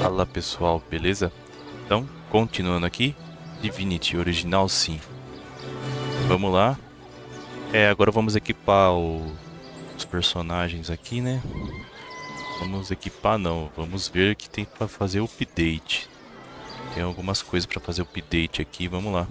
Fala pessoal, beleza? Então, continuando aqui, Divinity original sim. Vamos lá. Agora vamos equipar os personagens aqui, né? Vamos equipar não, vamos ver que tem para fazer update. Tem algumas coisas para fazer update aqui, vamos lá.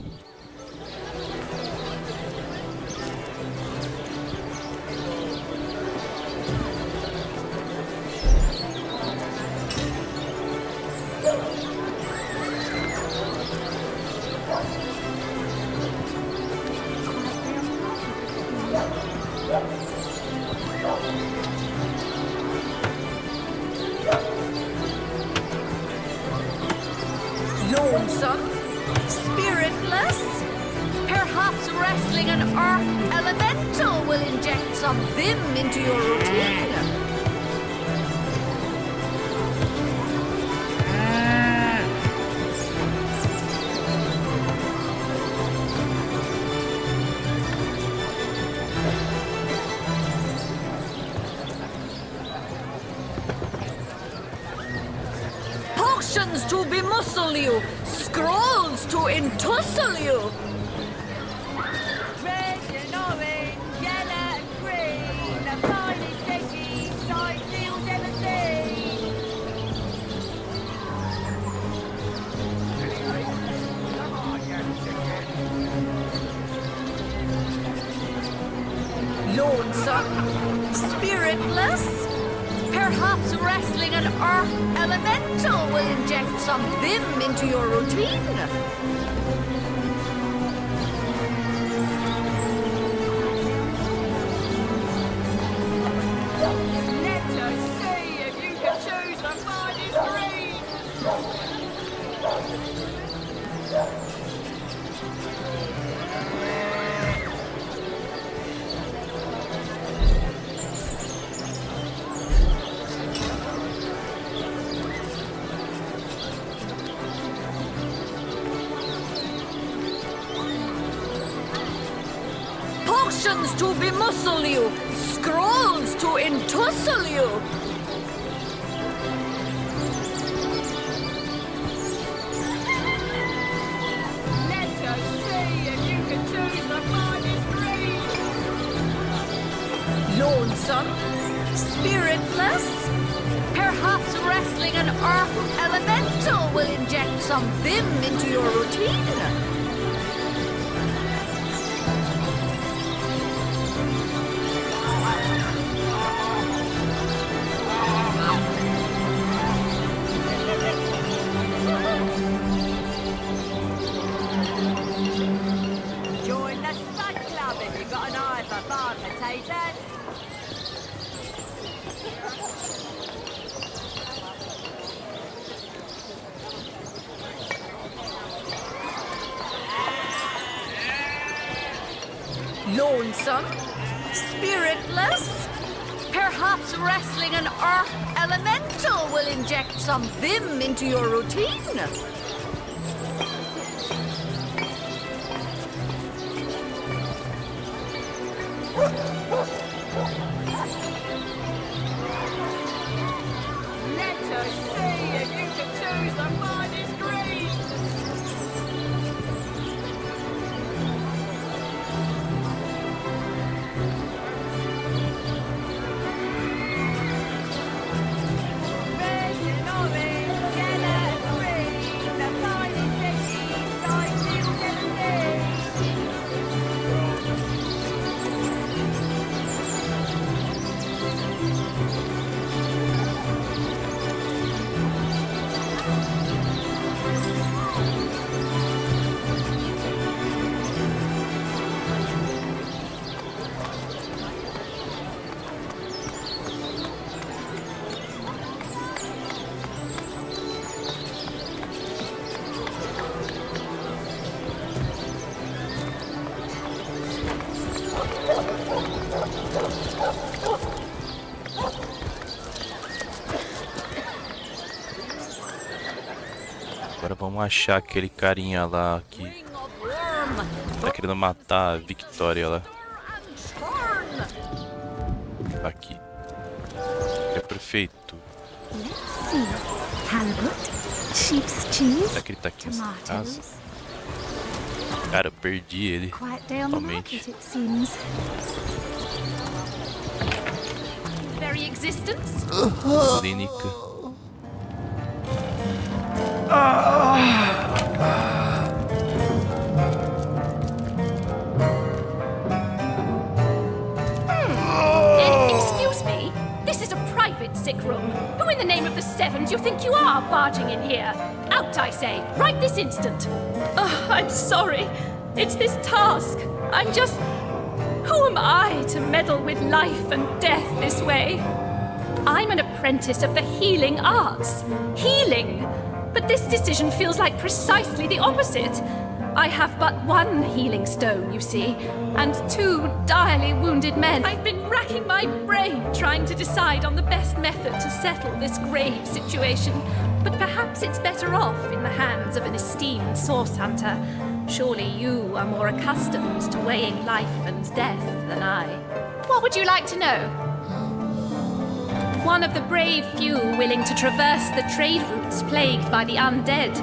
Lonesome, spiritless, perhaps wrestling an earth elemental will inject some vim into your routine. Potions to bemuscle you, scrolls to entussle you. Red and orange, yellow and green, the finest edgy Cyseal's ever seen. Lonesome, spiritless, perhaps wrestling an earth elemental will inject some vim into your routine. Let us see if you can choose the finest green. Potions to bemuscle you, scrolls to entussle you. Let us see if you can choose the finest green. Lonesome, spiritless, perhaps wrestling an earth elemental will inject some vim into your routine. Join the Spud Club if you've got an eye for farm potatoes. Lonesome, spiritless, perhaps wrestling an earth elemental will inject some vim into your routine. Let us see if you can choose the finest green. Red and orange, yellow and green, the finest edgy Cyseal's ever seen. Agora vamos achar aquele carinha lá que Ring of worm, tá querendo matar a Victoria lá. and turn. Aqui. É prefeito. Let's see. halibut, sheep's cheese, Será que ele tá aqui nessa casa? tomatoes. Cara, eu perdi ele. Quiet day on the Totalmente. market, it seems. Very existence? Clínica. Excuse me? This is a private sick room. Who in the name of the seven do you think you are barging in here? Out, I say, right this instant. Oh, I'm sorry. It's this task. I'm just... Who am I to meddle with life and death this way? I'm an apprentice of the healing arts. Healing! But this decision feels like precisely the opposite. I have but one healing stone, you see, and two direly wounded men. I've been racking my brain trying to decide on the best method to settle this grave situation. But perhaps it's better off in the hands of an esteemed source hunter. Surely you are more accustomed to weighing life and death than I. What would you like to know? One of the brave few willing to traverse the trade routes plagued by the undead.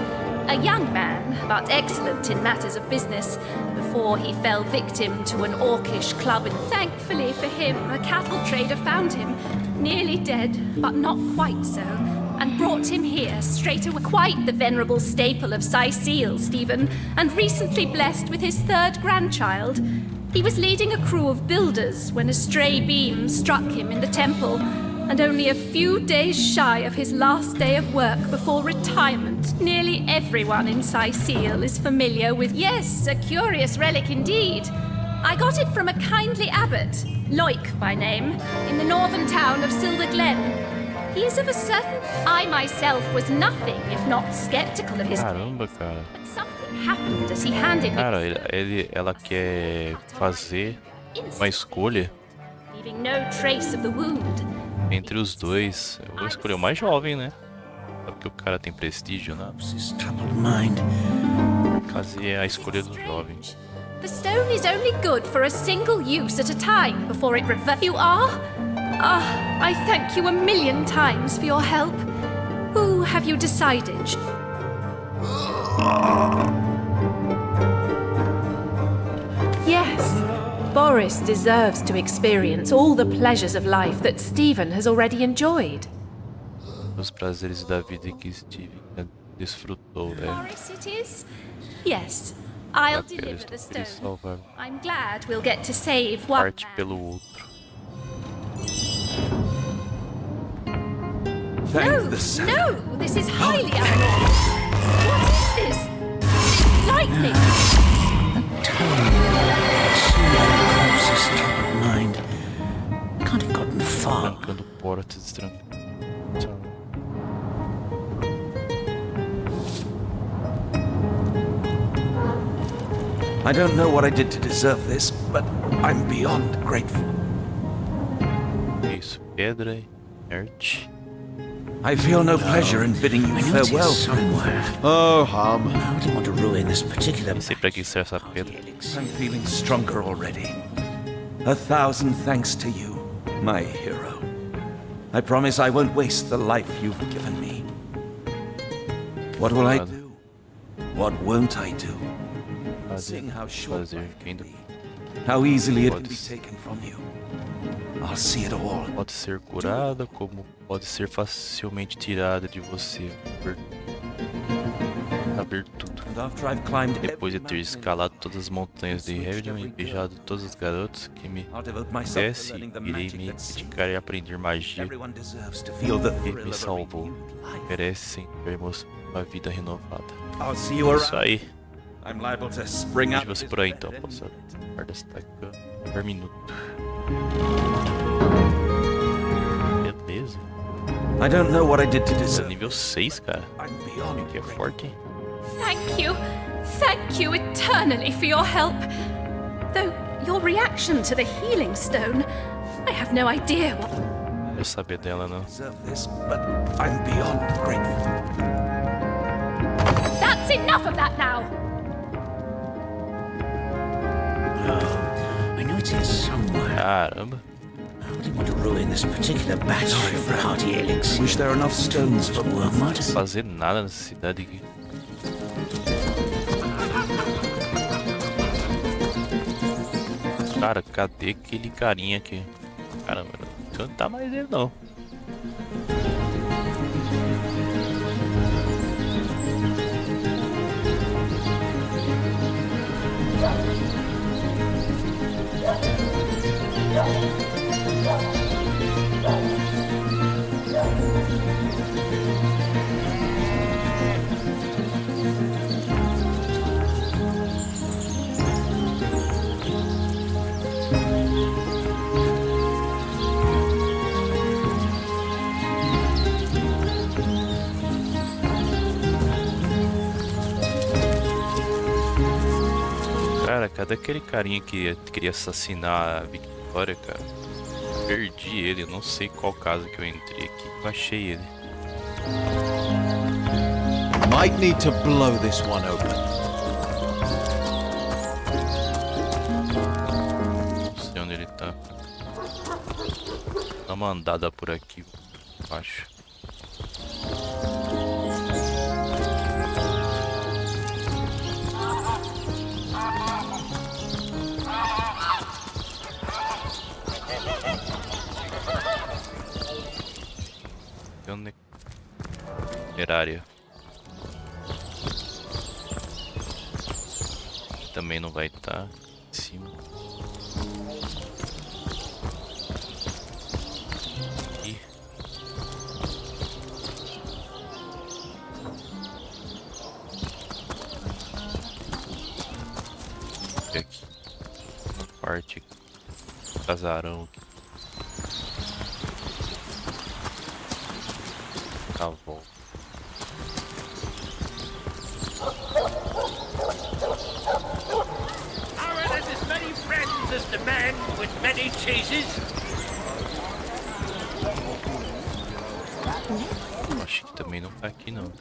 A young man, but excellent in matters of business, before he fell victim to an orcish club. And thankfully for him, a cattle trader found him, nearly dead, but not quite so, and brought him here straight away. Quite the venerable staple of Cyseal, Stephen, and recently blessed with his third grandchild. He was leading a crew of builders when a stray beam struck him in the temple, and only a few days shy of his last day of work before retirement. Nearly everyone in Cyseal is familiar with... Yes, a curious relic indeed. I got it from a kindly abbot, Loic by name, in the northern town of Silver Glen. He is of a certain... I myself was nothing if not skeptical of his... Caramba, cara. But something happened as he handed me... Cara, ela quer fazer uma escolha leaving no trace of the wound. entre os dois. Eu vou escolher o mais jovem, né? Só porque o cara tem prestígio, né? Fazer a escolha do jovem. The stone is only good for a single use at a time before it You are? Ah, I thank you a million times for your help. Who have you decided? Yes, Boris deserves to experience all the pleasures of life that Stephen has already enjoyed. Os prazeres da vida que Steve desfrutou, né? Boris it is? Yes, I'll Apenas deliver the tu queres stone. salvar I'm glad we'll get to save one parte man. pelo outro. No, no, this is highly abnormal. What is this? It's lightning. Mind. Can't have gotten far. Trancando portas, trancando. I don't know what I did to deserve this, but I'm beyond grateful. Isso, pedra, inerte. I feel no pleasure in bidding you farewell. Somewhere. Oh, Hum. I wouldn't want to ruin this particular Nem sei pra que serve essa pedra. I'm feeling stronger already. 1,000 thanks to you, my hero. I promise I won't waste the life you've given me. What will I do? What won't I do? Seeing how short Fazer life can ainda be, how easily it can be taken from you. I'll see it all. pode ser curada, como pode ser facilmente tirada de você. Saber tudo. And after I've climbed Depois de every ter mountain, escalado todas as montanhas de Herion e beijado todas as garotas que me I'll devote myself to desse, learning the irei magic me that sings. dedicar a aprender magia Everyone deserves to feel the que thrill me of a salvou. renewed life. Merecem ter uma vida renovada. I'll see you Isso around. aí. I'm liable to spring Vejo up. você por aí então. Posso guardar destaca por minuto. Beleza. I don't know what I did to Esse é deserve. nível 6, cara. I'm beyond Que é grateful. forte, hein? Thank you eternally for your help. Though your reaction to the healing stone, I have no idea what... Não vou saber dela, não. Deserve this, but I'm beyond grateful. That's enough of that now! I know it's here somewhere. Caramba. Didn't want to ruin this particular batch of party elixir. Wish there were enough stones for more Não mud. fazer nada nessa cidade aqui. Cara, cadê aquele carinha aqui? Caramba, não tá mais ele não. Cara, cadê aquele carinha que queria assassinar a Victoria, cara? Perdi ele, eu não sei qual casa que eu entrei aqui, eu achei ele. Might need to blow this one open. Não sei onde ele tá. Dá uma andada por aqui, acho. Funerária. Também não vai estar em cima. Aqui. Aqui. Parte aqui. Casarão aqui. Tá bom. As the man with many cheeses. Acho que também não tá aqui não.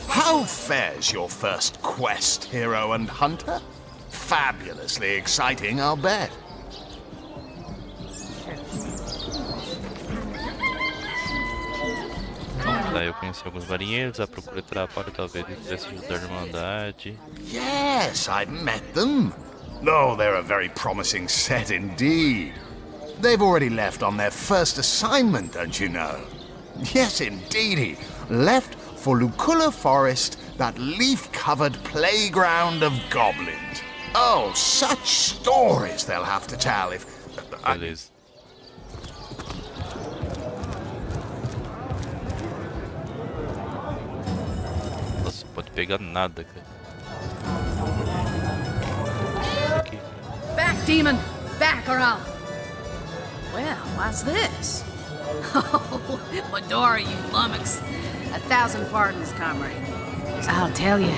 How fares your first quest, hero and hunter? Fabulously exciting, I'll bet. Tá, eu conheci alguns marinheiros, a procura trabalho, talvez eles pudessem ajudar a Irmandade. Yes, I've met them. Oh, they're a very promising set indeed. They've already left on their first assignment, don't you know? Yes, indeedy. Left for Lucula Forest, that leaf-covered playground of goblins. Oh, such stories they'll have to tell if... Beleza. Nossa, pode pegar nada, cara. Aqui. Back, demon! Back, or I'll... Well, what's this? Oh, Medora, you lummox. 1,000 pardons, comrade. I'll tell you,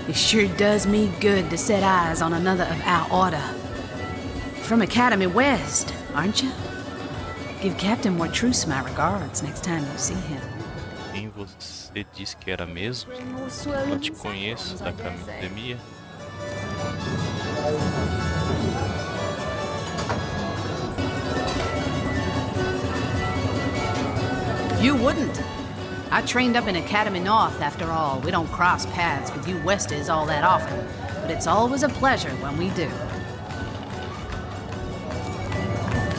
it sure does me good to set eyes on another of our order. From Academy West, aren't you? Give Captain Mortruce my regards next time you see him. Quem você disse que era mesmo? Eu te conheço da academia. You wouldn't. I trained up in Academy North, after all. We don't cross paths with you Westers all that often, but it's always a pleasure when we do.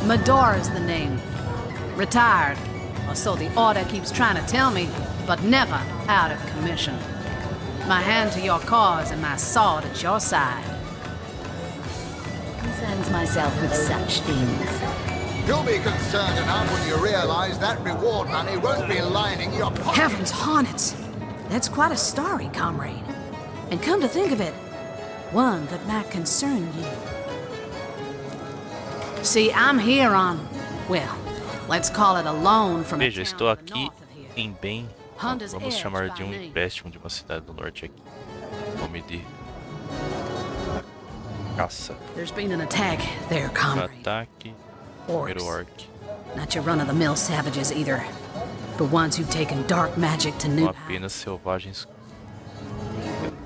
Medora's the name. Retired, or so the Order keeps trying to tell me, but never out of commission. My hand to your cause and my sword at your side. Concerns myself with such things. You'll be concerned enough when you realize that reward money won't be lining your pocket. Heavens hornets! That's quite a story, comrade. And come to think of it, one that might concern you. See, I'm here on, well, let's call it a loan from a Veja, town estou to the aqui north of here. em bem. Hunter's Vamos Edge chamar by de name. empréstimo de uma cidade do norte aqui. Nome de caça. There's been an attack there, comrade. Ataque. Primeiro orc. Not your run-of-the-mill savages either, but ones who've taken dark magic to new São apenas selvagens.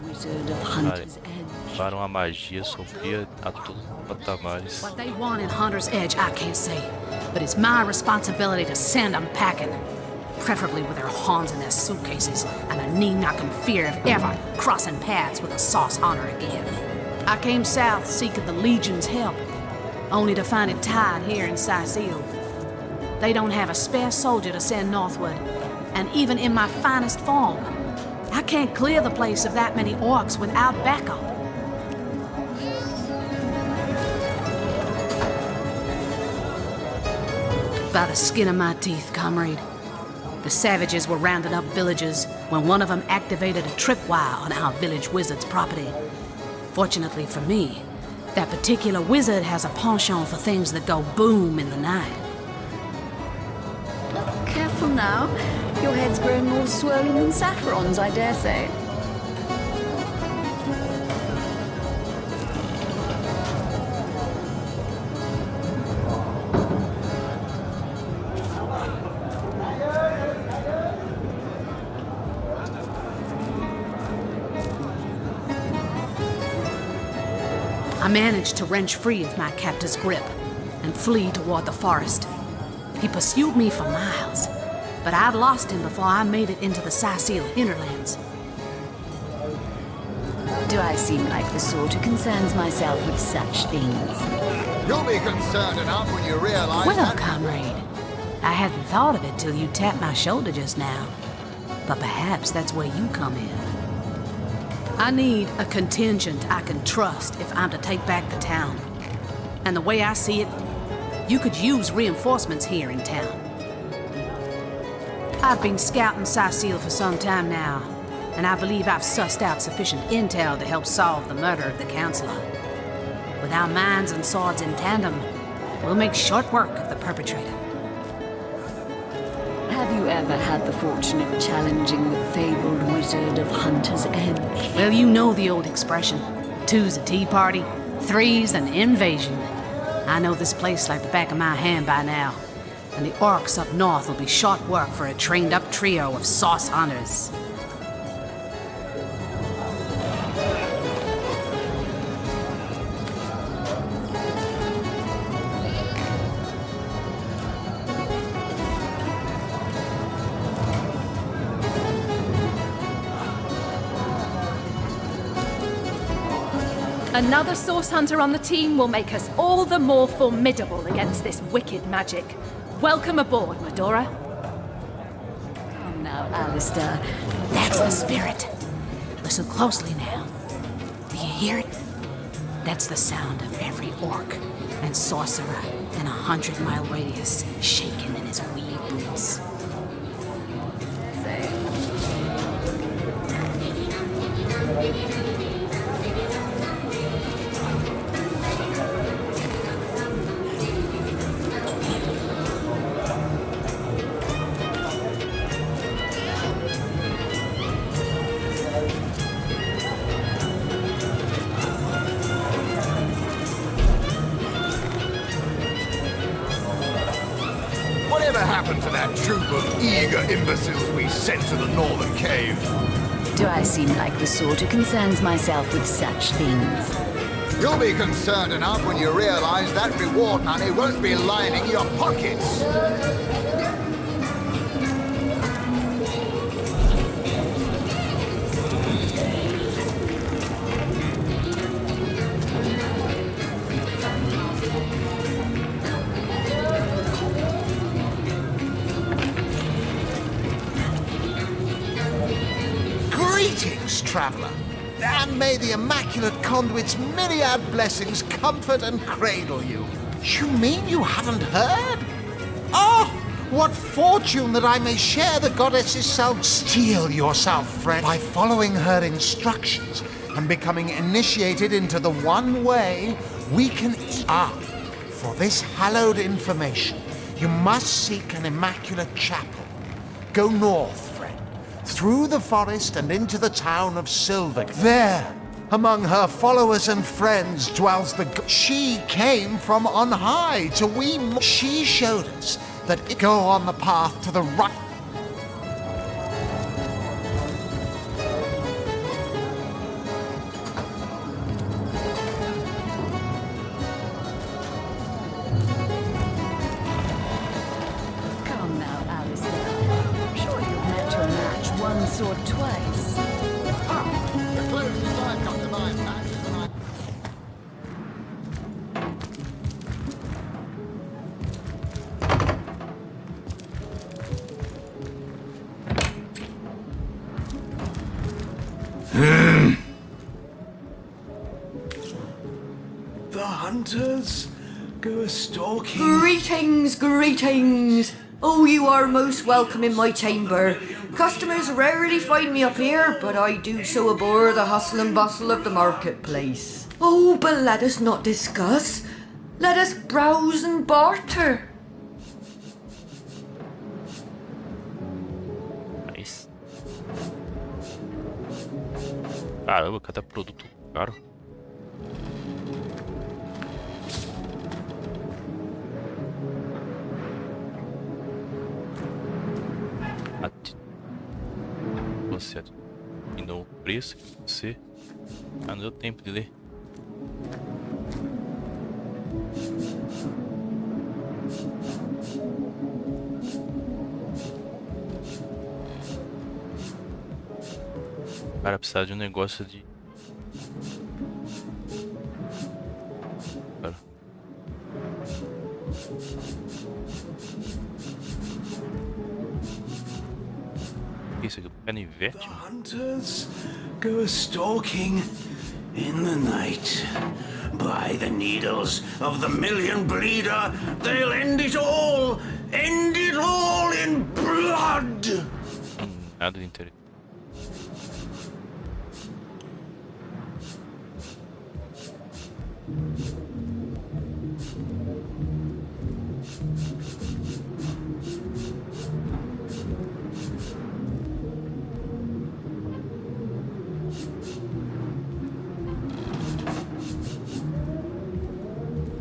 Wizard of Hunter's Edge. levaram a magia sombria a todos os patamares. What they want in Hunter's Edge, I can't say. But it's my responsibility to send them packing. Preferably with their horns in their suitcases, and a knee-knocking fear of ever crossing paths with a sauce hunter again. I came south seeking the Legion's help, only to find it tied here in Cyseal. They don't have a spare soldier to send northward, and even in my finest form, I can't clear the place of that many orcs without backup. By the skin of my teeth, comrade. The savages were rounding up villagers when one of them activated a tripwire on our village wizard's property. Fortunately for me, that particular wizard has a penchant for things that go boom in the night. Careful now. Your head's grown more swollen than saffrons, I dare say. I managed to wrench free of my captor's grip and flee toward the forest. He pursued me for miles, but I'd lost him before I made it into the Cyseal hinterlands. Do I seem like the sort who concerns myself with such things? You'll be concerned enough when you realize Well, that... comrade, I hadn't thought of it till you tapped my shoulder just now. But perhaps that's where you come in. I need a contingent I can trust if I'm to take back the town. And the way I see it, you could use reinforcements here in town. I've been scouting Cyseal for some time now, and I believe I've sussed out sufficient intel to help solve the murder of the Counselor. With our minds and swords in tandem, we'll make short work of the perpetrator. Have you ever had the fortune of challenging the fabled wizard of Hunter's Edge? Well, you know the old expression. 2's a tea party, 3's an invasion. I know this place like the back of my hand by now. And the orcs up north will be short work for a trained-up trio of sauce hunters. Another source hunter on the team will make us all the more formidable against this wicked magic. Welcome aboard, Medora. Come now, Alistair. That's the spirit. Listen closely now. Do you hear it? That's the sound of every orc and sorcerer in a 100-mile radius shaking in his wee boots. Whatever happened to that troop of eager imbeciles we sent to the northern cave? Do I seem like the sort who concerns myself with such things? You'll be concerned enough when you realize that reward money won't be lining your pockets. Greetings, traveler. And may the Immaculate Conduit's myriad blessings comfort and cradle you. You mean you haven't heard? Oh, what fortune that I may share the goddess's self. Steel yourself, friend, by following her instructions and becoming initiated into the one way we can for this hallowed information, you must seek an Immaculate Chapel. Go north, friend, through the forest and into the town of Silver. There, among her followers and friends, dwells She came from on high to She showed us that it go on the path to the right. one sword twice. The closest I've got to my match is when I... The hunters go a-stalking. Greetings, greetings. Oh, you are most welcome in my chamber. Customers rarely find me up here, but I do so abhor the hustle and bustle of the marketplace. Oh, but let us not discuss. Let us browse and barter. Nice. Caramba, cada produto caro. Você atinou o preço que você... Ah, não deu tempo de ler. Cara, precisa de um negócio de... Cara. Isso aqui, canivete? The hunters go a-stalking in the night. By the needles of the million bleeder, they'll end it all in blood. Nada de interesse.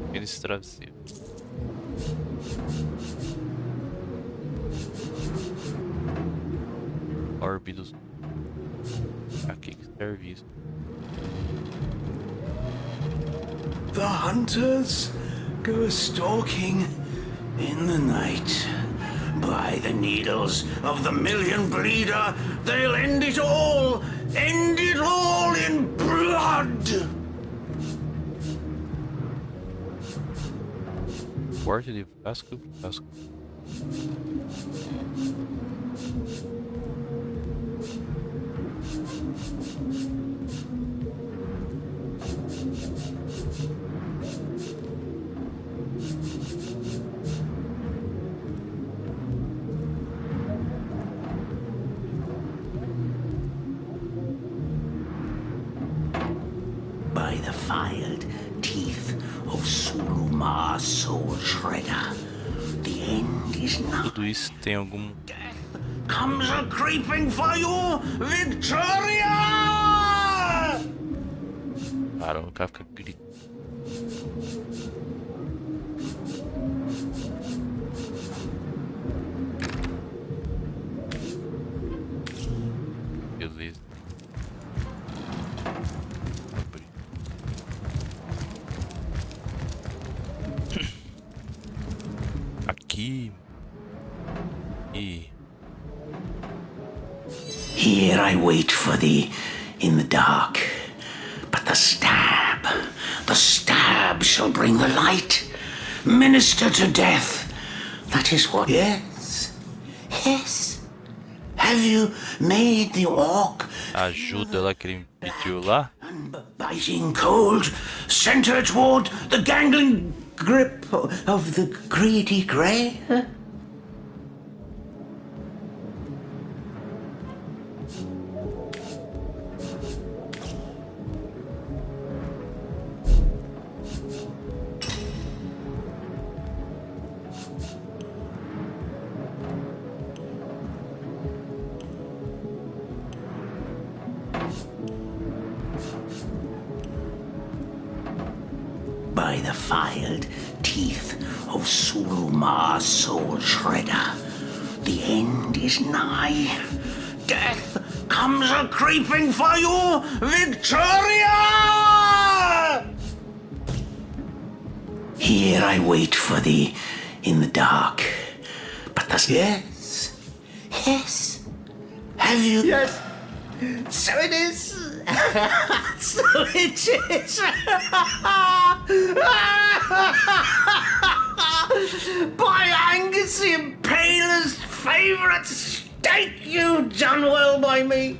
Aqueles travesseiros. Órbidos. Aqui que serve isso. The hunters go a-stalking in the night. By the needles of the million bleeder, they'll end it all in blood. Porte de Vasco. By the filed teeth of Sulumar's soul shredder, the end is nigh. Tudo isso tem algum... Comes a creeping for you, Victoria! Caramba, o cara fica gritando. Beleza. Aqui. E... Here I wait for thee in the dark, but the stab shall bring the light, minister to death. That is what... Yes. Have you made the orc? Ajuda lá que ele pediu lá. Biting cold, sent her toward the gangling grip of the greedy grey? By the filed teeth of Sulumar's soul shredder, the end is nigh. Death comes a creeping for you, Victoria! Here I wait for thee in the dark, but the... Yes. Have you? Yes. So it is. So it is. By Angus the Impaler's favourite steak, you've done well by me.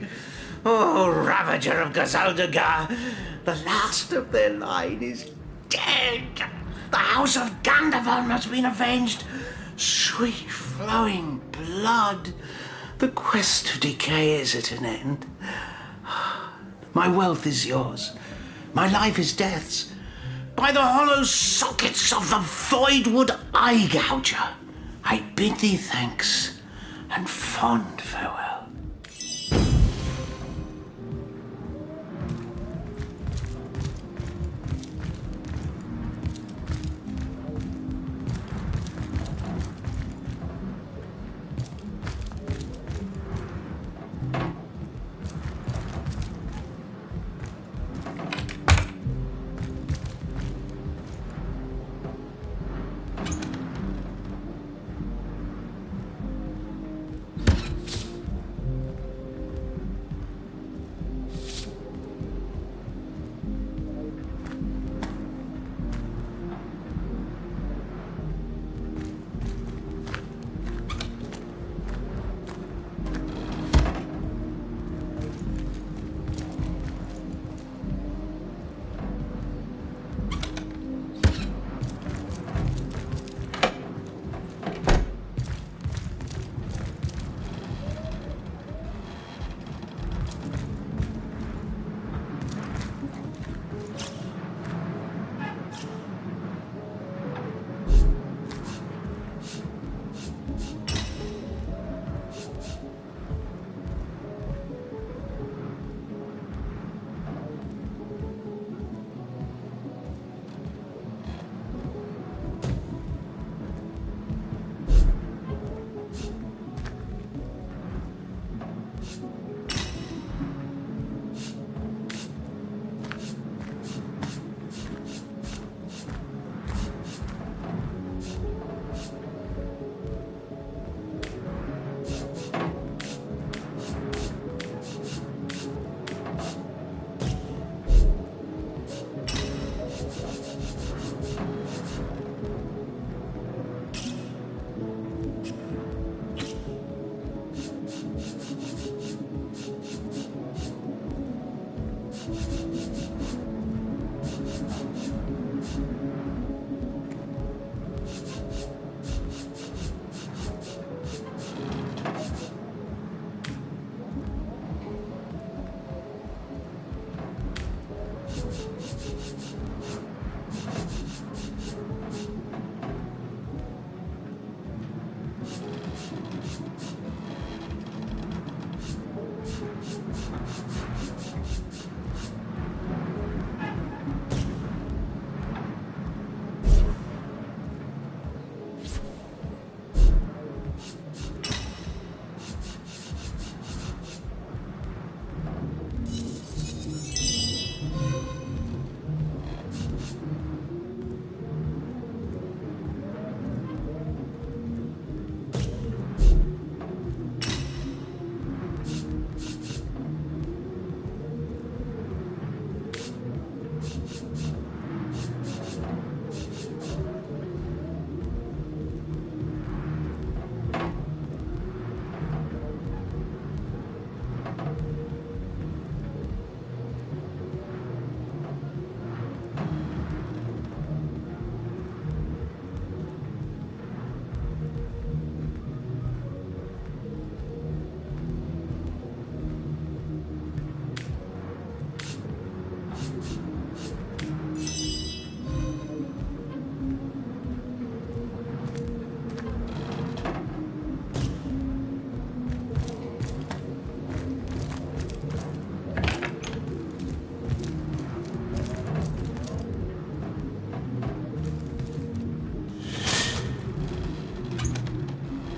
Oh, Ravager of Gazaldagar, the last of their line is dead. The House of Gandavon has been avenged. Sweet flowing blood. The quest of decay is at an end. My wealth is yours. My life is death's. By the hollow sockets of the voidwood eye gouger, I bid thee thanks and fond farewell.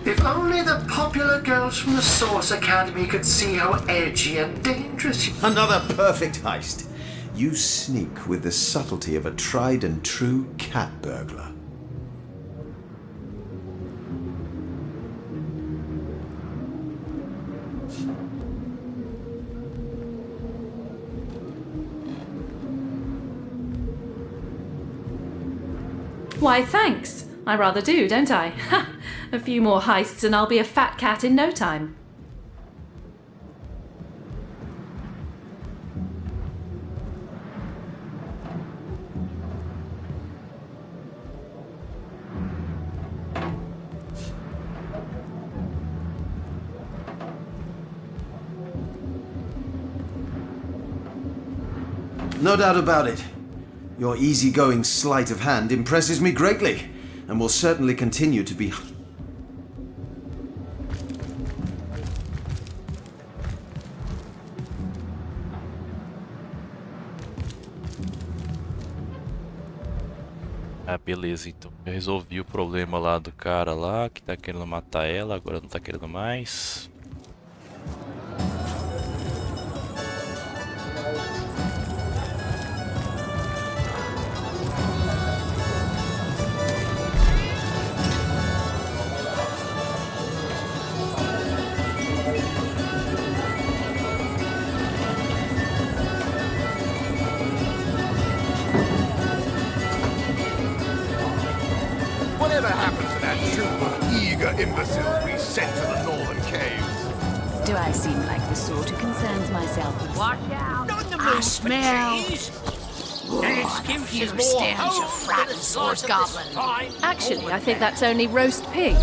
If only the popular girls from the Source Academy could see how edgy and dangerous you... Another perfect heist. You sneak with the subtlety of a tried and true cat burglar. Why, thanks. I rather do, don't I? Ha! A few more heists and I'll be a fat cat in no time. No doubt about it. Your easygoing sleight of hand impresses me greatly, and will certainly continue to be. Ah, beleza, então eu resolvi o problema lá do cara lá, que tá querendo matar ela, agora não tá querendo mais. Whatever happened to that troop of eager imbeciles we sent to the northern caves? Do I seem like the sort who concerns myself with... Watch out! Not the I move, smell. An excuse fear is more stench of home frightened than a source slice of goblin. this fine Actually, golden I think bed. that's only roast pig.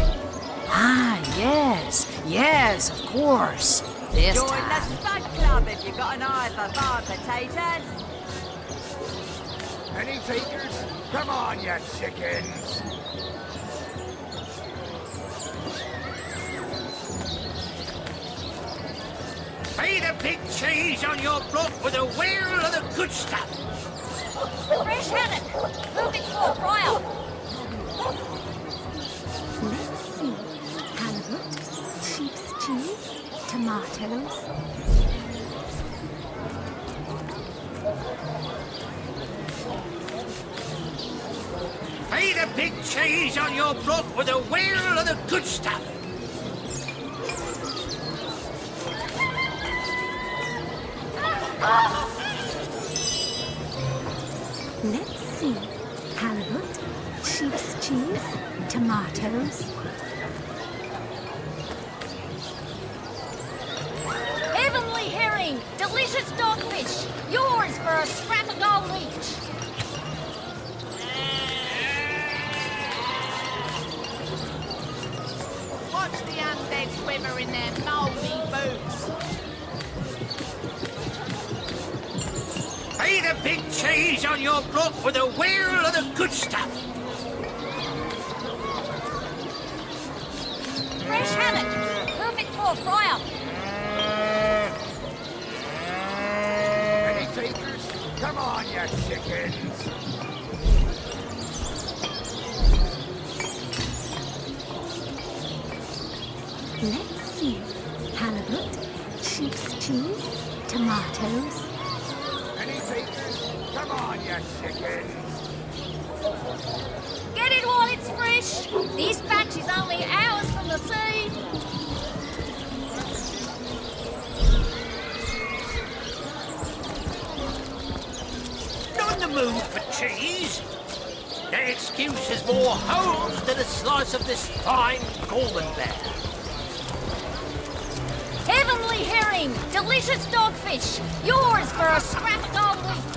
Ah, yes. Yes, of course. This Join the time. Spud Club if you've got an eye for farm potatoes. Any takers? Come on, you chickens! Pay the big cheese on your block with a wheel of the good stuff. Fresh haddock. Move it for fryer. Let's see. Halibut, sheep's cheese, tomatoes. Pay the big cheese on your block with a wheel of the good stuff. Let's see. Halibut, sheep's cheese, tomatoes. Heavenly herring, delicious dogfish, yours for a scrap of gold each. Watch the undead swimmer in their mouldy boots. Pay the big cheese on your block with a wheel of the good stuff. Fresh haddock, perfect for a fry-up. Any takers? Come on, you chickens! Let's see. Halibut, sheep's cheese, tomatoes. Any takers? Come on, you chickens! Get it while it's fresh. This batch is only hours from the sea. Not in the mood for cheese. The excuse is more holes than a slice of this fine golden bear. Heavenly herring, delicious dogfish, yours for a scrap of gold each.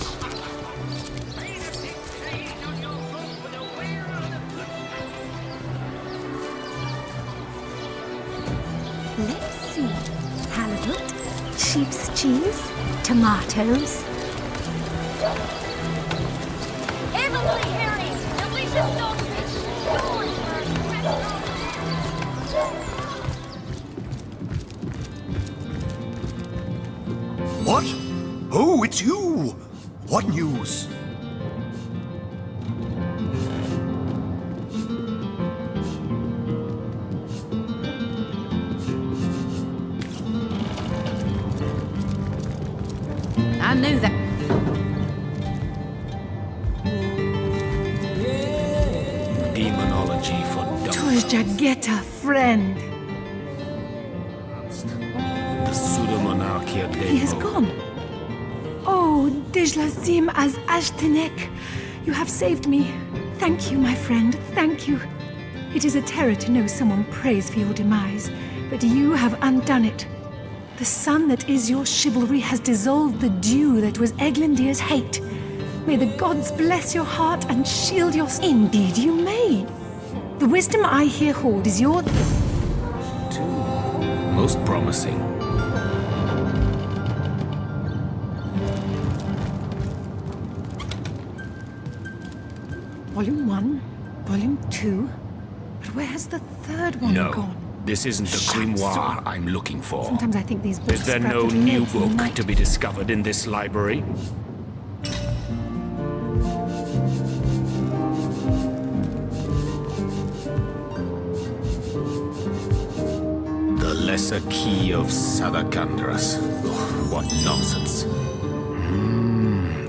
Let's see. Halibut, sheep's cheese, tomatoes. Heavenly herring, delicious dogfish, yours for a scrap of gold. What? Oh, it's you! What news? I knew that. Demonology for dumb. Twas Jagetta, friend. The pseudo-monarchia He has gone. Oh, Dijlazim as Ashtanek, you have saved me. Thank you, my friend, thank you. It is a terror to know someone prays for your demise, but you have undone it. The sun that is your chivalry has dissolved the dew that was Eglandir's hate. May the gods bless your heart and shield your... Indeed you may. The wisdom I here hold is your... Most promising. Volume 1, Volume 2, but where has the third one gone? This isn't the grimoire I'm looking for. Sometimes I think these books Is there sprout no little new legs in the book night. to be discovered in this library? The Lesser Key of Sadakandras. Ugh, what nonsense.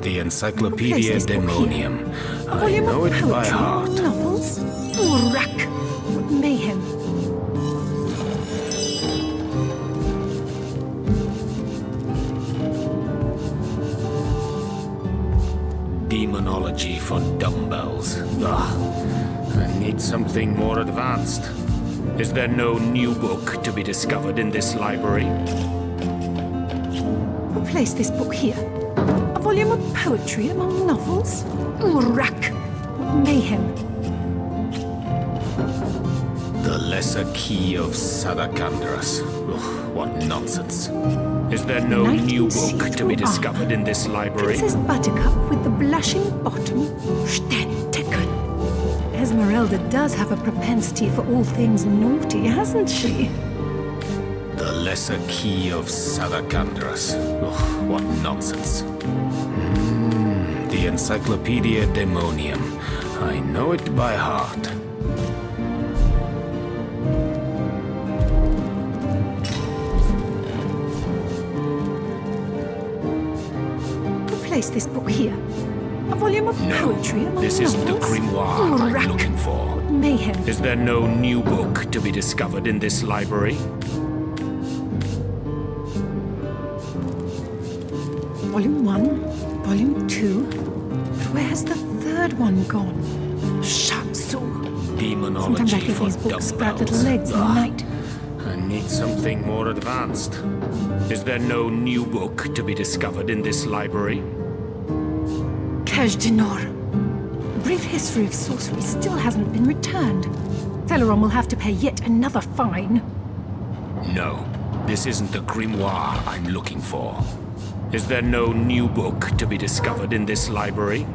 The Encyclopedia Replace this book here. Demonium. A I volume know of it by poetry, heart. novels, Urak, what mayhem. Demonology for dumbbells. Ugh. I need something more advanced. Is there no new book to be discovered in this library? Replace this book here. A volume of poetry among novels, Urak, what mayhem. The Lesser Key of Sadakandras. Ugh, what nonsense. Is there no Knight new in book to see-through be discovered in this library? Princess Buttercup with the blushing bottom, Stentecken. Esmeralda does have a propensity for all things naughty, hasn't she? The Lesser Key of Sadakandras. Ugh, what nonsense. The Encyclopedia Demonium. I know it by heart. Replace this book here. A volume of poetry among This isn't the novels, grimoire I'm Urak, looking for. mayhem. Is there no new book to be discovered in this library? Volume 1, Volume 2, but where has the third one gone? Shatsu. Demonology Sometimes I think for these books sprout dumbbells. little legs in the Ugh. night. I need something more advanced. Is there no new book to be discovered in this library? Kajdanor. The brief history of sorcery still hasn't been returned. Celeron will have to pay yet another fine. No, this isn't the grimoire I'm looking for. Is there no new book to be discovered in this library?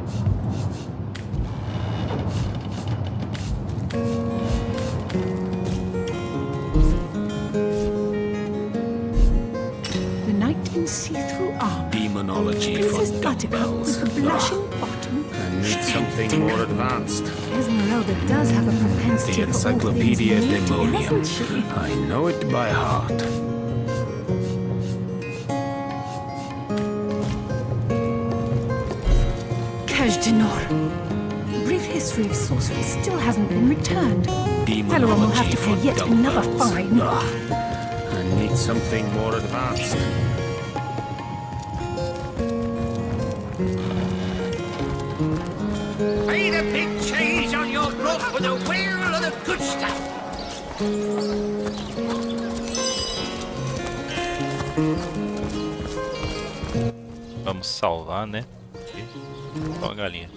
The knight in see-through armor. Demonology Princess for Buttercup dumbbells. with the blushing bottom. I need something more advanced. Esmeralda does have a propensity The for all Encyclopedia things naughty, Demonium. hasn't she? I know it by heart. Kajdanor. The brief history of sorcery still hasn't been returned. Celeron will have Demonology to pay for yet another dumbbells. fine. Ugh. I need something more advanced. Pay the big cheese on your roof for the wheel of the good stuff. Vamos salvar, né? Ó a galinha.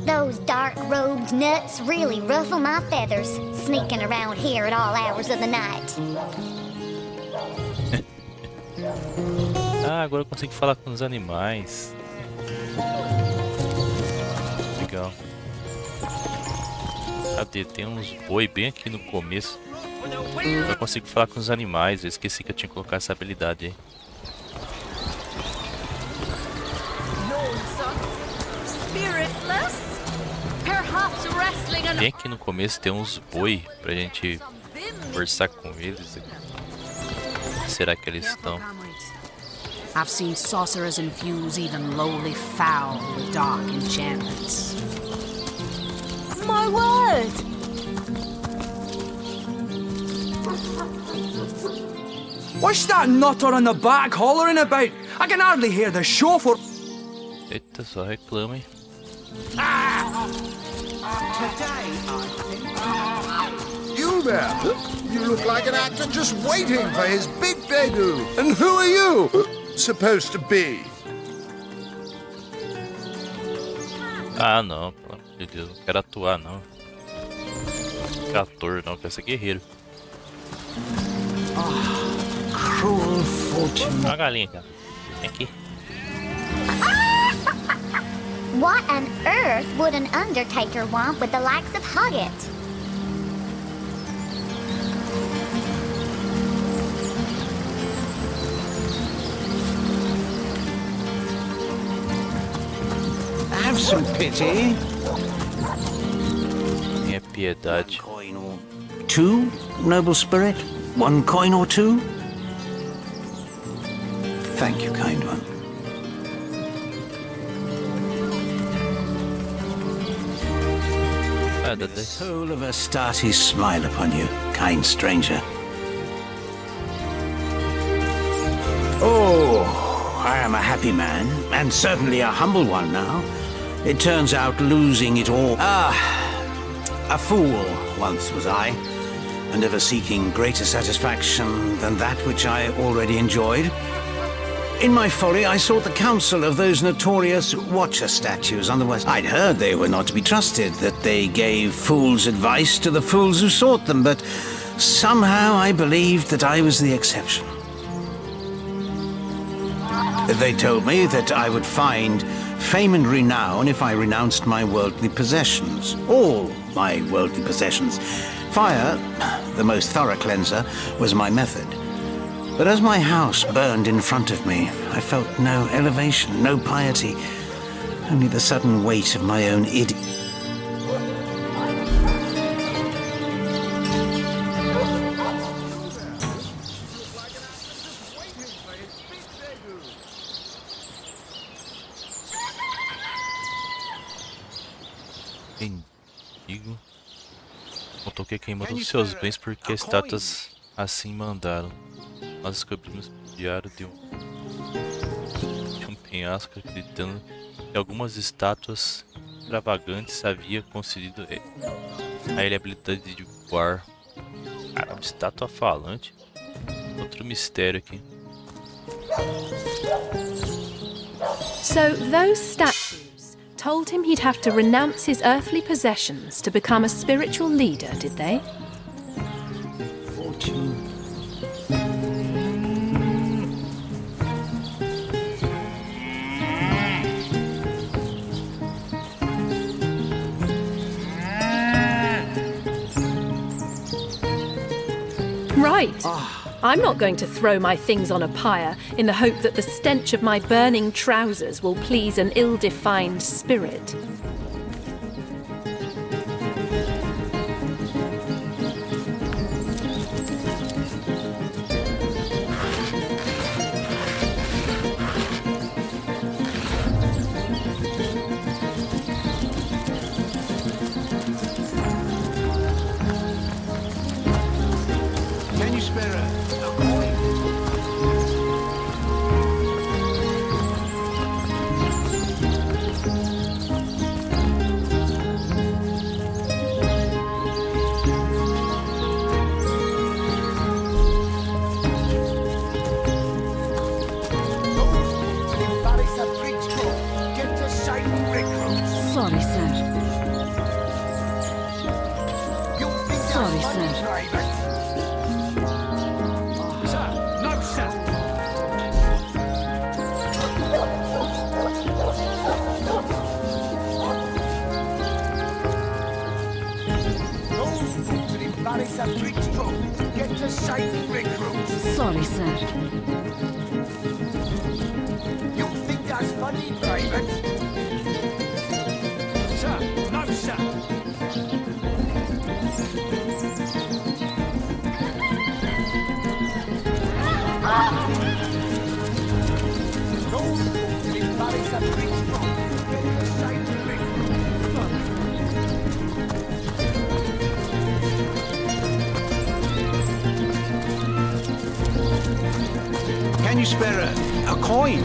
Those dark-robed nuts really ruffle my feathers, sneaking around here at all hours of the night. Ah, agora eu consigo falar com os animais. Legal. Cadê? Tem uns boi bem aqui no começo. Eu consigo falar com os animais. Eu esqueci que eu tinha que colocar essa habilidade aí. Spiritless? Perhaps wrestling an... Bem aqui no começo tem uns boi pra gente conversar com eles. Onde será que eles estão? I've seen sorcerers infuse even lowly fowl with dark enchantments. My word! What's that nutter on the back hollering about? I can hardly hear the chauffeur. Eita, só reclama, hein? Today, I think. You there? You look like an actor just waiting for his big debut. And who are you supposed to be? Ah, não, pelo amor de Deus, não quero atuar, não. Não quero ator, não, quero ser guerreiro. Cruel fortune. Olha a galinha, cara. Vem aqui. What on earth would an undertaker want with the likes of Huggett? Have some pity. Minha piedade. Coin or two, noble spirit? One coin or two? Thank you, kind one. The soul of Astarte smile upon you, kind stranger. Oh, I am a happy man, and certainly a humble one now. It turns out losing it all. A fool once was I, and ever seeking greater satisfaction than that which I already enjoyed. In my folly, I sought the counsel of those notorious Watcher statues on the west. I'd heard they were not to be trusted, that they gave fools advice to the fools who sought them, but somehow I believed that I was the exception. They told me that I would find fame and renown if I renounced my worldly possessions. All my worldly possessions. Fire, the most thorough cleanser, was my method. But as my house burned in front of me, I felt no elevation, no piety, only the sudden weight of my own id. Mendigo. Contou que queimando os seus bens porque estátuas assim mandaram. Nós descobrimos no diário de um penhasco acreditando que algumas estátuas extravagantes havia concedido a ele a habilidade de voar. Caramba, estátua falante. Outro mistério aqui. So those statues told him he'd have to renounce his earthly possessions to become a spiritual leader, did they? Fortune. Right. I'm not going to throw my things on a pyre in the hope that the stench of my burning trousers will please an ill-defined spirit. Sorry, sir. Sorry, sir. Sir, no, sir. Those to the Paris at Bridge get to safe recruits. Sorry, sir. You think that's funny, David? Sir, no, sir. Can you spare a coin?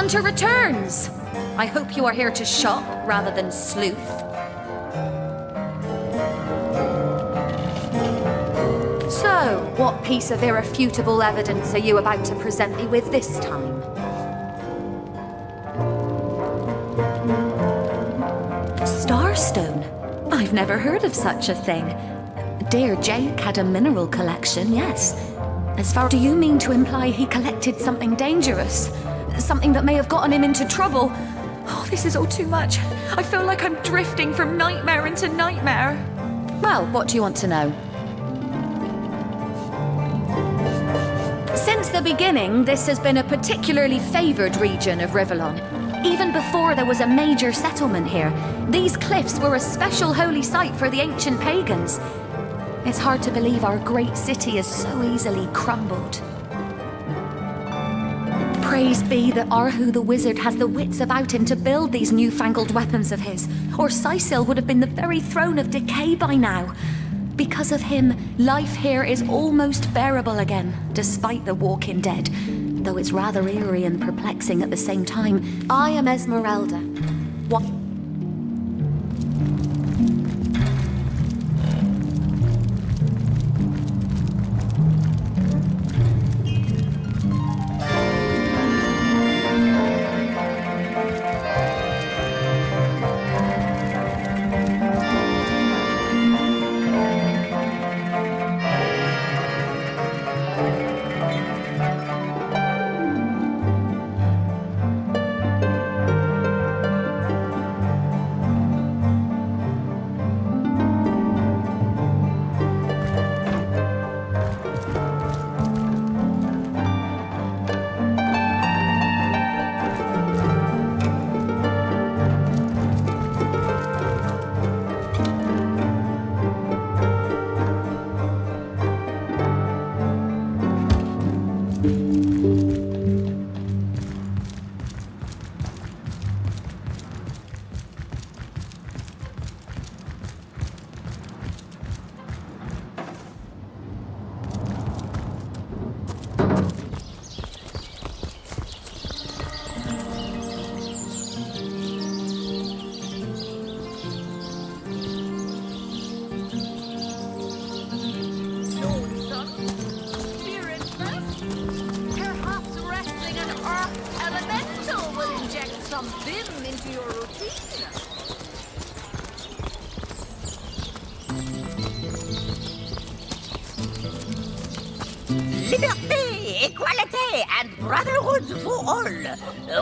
hunter returns. I hope you are here to shop rather than sleuth. So, what piece of irrefutable evidence are you about to present me with this time? Starstone? I've never heard of such a thing. Dear Jake had a mineral collection, yes. As far do you mean to imply he collected something dangerous? Something that may have gotten him into trouble? Oh, this is all too much. I feel like I'm drifting from nightmare into nightmare. Well, what do you want to know? Since the beginning, this has been a particularly favoured region of Rivellon. Even before there was a major settlement here, these cliffs were a special holy site for the ancient pagans. It's hard to believe our great city is so easily crumbled. Praise be that Arhu the wizard has the wits about him to build these newfangled weapons of his, or Cyseal would have been the very throne of decay by now. Because of him, life here is almost bearable again, despite the walking dead. Though it's rather eerie and perplexing at the same time. I am Esmeralda. What? Liberté, equality, and brotherhood for all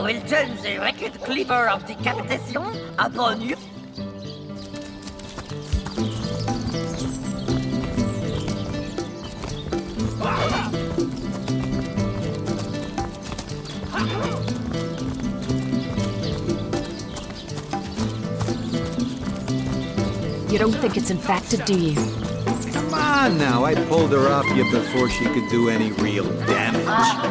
will turn the wicked cleaver of decapitation upon you. You don't think it's infected, do you? Come on now, I pulled her off you before she could do any real damage.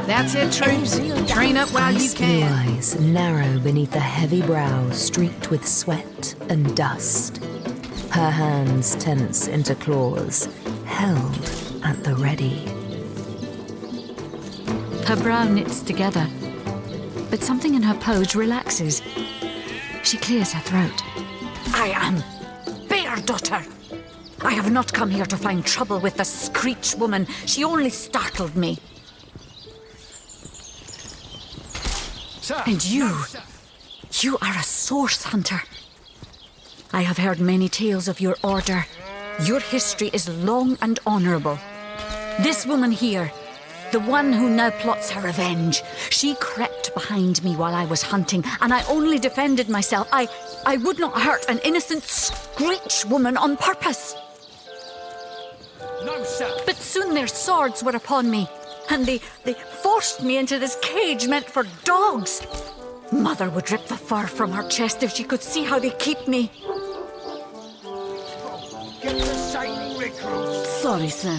That's it, troops. Train up while you Ice blue can. eyes narrow beneath a heavy brow streaked with sweat and dust. Her hands tense into claws, held at the ready. Her brow knits together, but something in her pose relaxes. She clears her throat. I am Bear Daughter. I have not come here to find trouble with the Screech woman. She only startled me. And you are a source hunter. I have heard many tales of your order. Your history is long and honorable. This woman here, the one who now plots her revenge, she crept behind me while I was hunting, and I only defended myself. I would not hurt an innocent Screech woman on purpose. No, sir. But soon their swords were upon me, and they forced me into this cage meant for dogs. Mother would rip the fur from her chest if she could see how they keep me. Get the same recruits. Sorry, sir.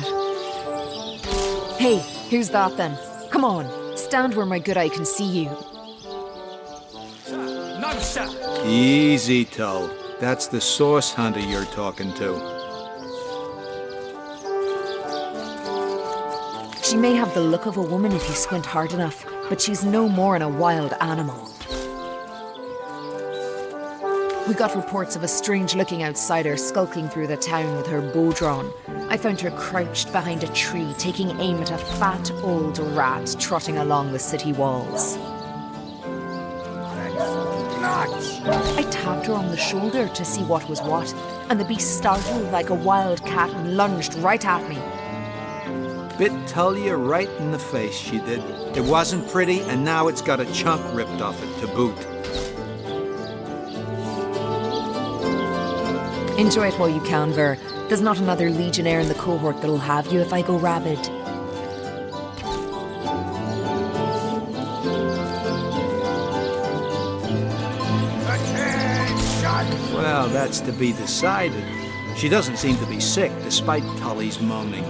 Hey, who's that then? Come on, stand where my good eye can see you. No, sir. Easy, Toe. That's the source hunter you're talking to. She may have the look of a woman if you squint hard enough. but she's no more than a wild animal. We got reports of a strange-looking outsider skulking through the town with her bow drawn. I found her crouched behind a tree, taking aim at a fat old rat trotting along the city walls. I tapped her on the shoulder to see what was what, and the beast startled like a wild cat and lunged right at me. Bit Tullia right in the face, she did. It wasn't pretty, and now it's got a chunk ripped off it to boot. Enjoy it while you can, Ver. There's not another legionnaire in the cohort that'll have you if I go rabid. Well, that's to be decided. She doesn't seem to be sick, despite Tully's moaning.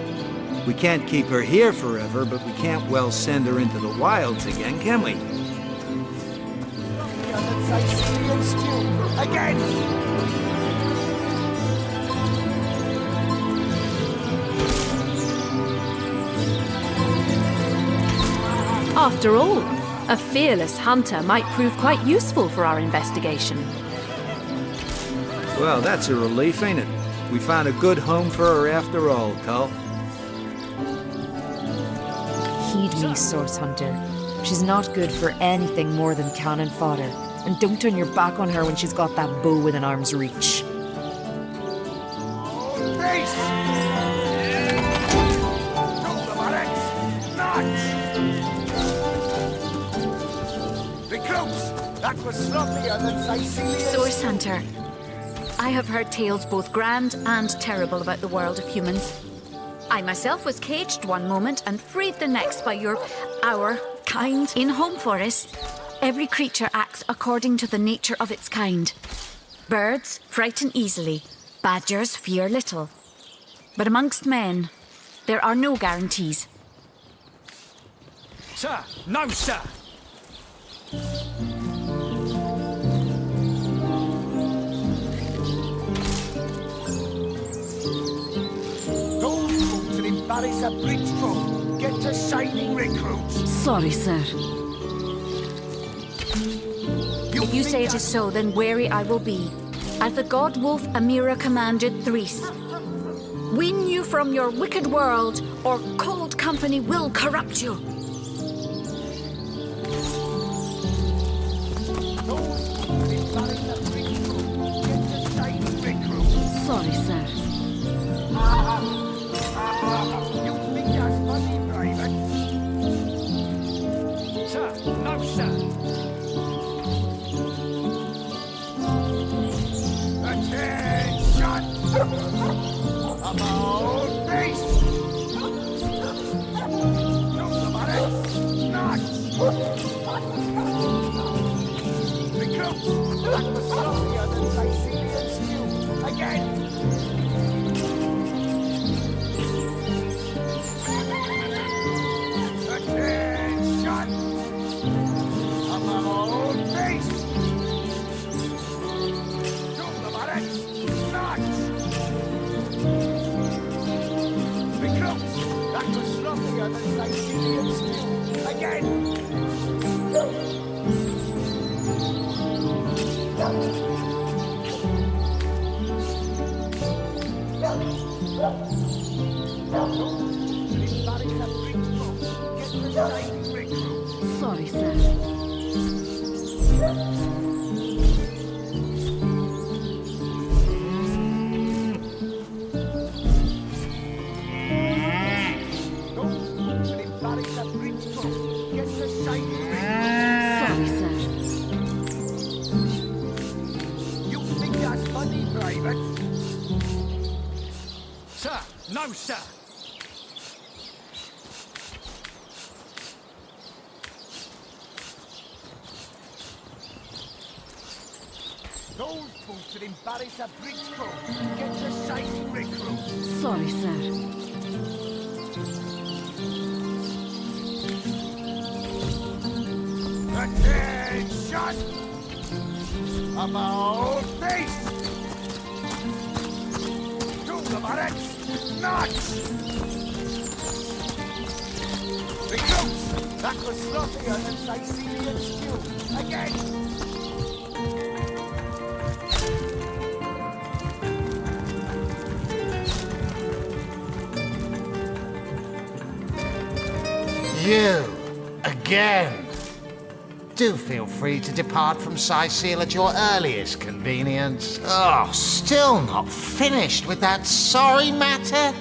We can't keep her here forever, but we can't well send her into the wilds again, can we? Again! After all, a fearless hunter might prove quite useful for our investigation. Well, that's a relief, ain't it? We found a good home for her after all, Tull. Heed me, Source Hunter. She's not good for anything more than cannon fodder. And don't turn your back on her when she's got that bow within arm's reach. That was sloppier than Cyseal. Source Hunter, I have heard tales both grand and terrible about the world of humans. I myself was caged one moment and freed the next by our kind. In Home Forest, every creature acts according to the nature of its kind. Birds frighten easily, badgers fear little. But amongst men, there are no guarantees. Sir, no, sir. Embarrass a bridge trough. Get to shining recruits. Sorry, sir. If you say it is so, then wary I will be. As the god wolf Amira commanded Threes. Win you from your wicked world, or cold company will corrupt you. Sorry, sir. You think that's funny, Private? Sir, no, sir. Attention! About face! Don't about it! Nuts! Recruits! That was sloppier than Cyseal stew. Again! Sorry, sir. Sorry, sir. You think that's funny, Private? Sir, no, sir. Those boots would embarrass a bridge crew. Get your shining recruits. Sorry, sir. Attention! About face! To the barracks! Nuts! Recruits! That was sloppier than Cyseal stew. Again! You, again. Do feel free to depart from Cyseal at your earliest convenience. Oh, still not finished with that sorry matter?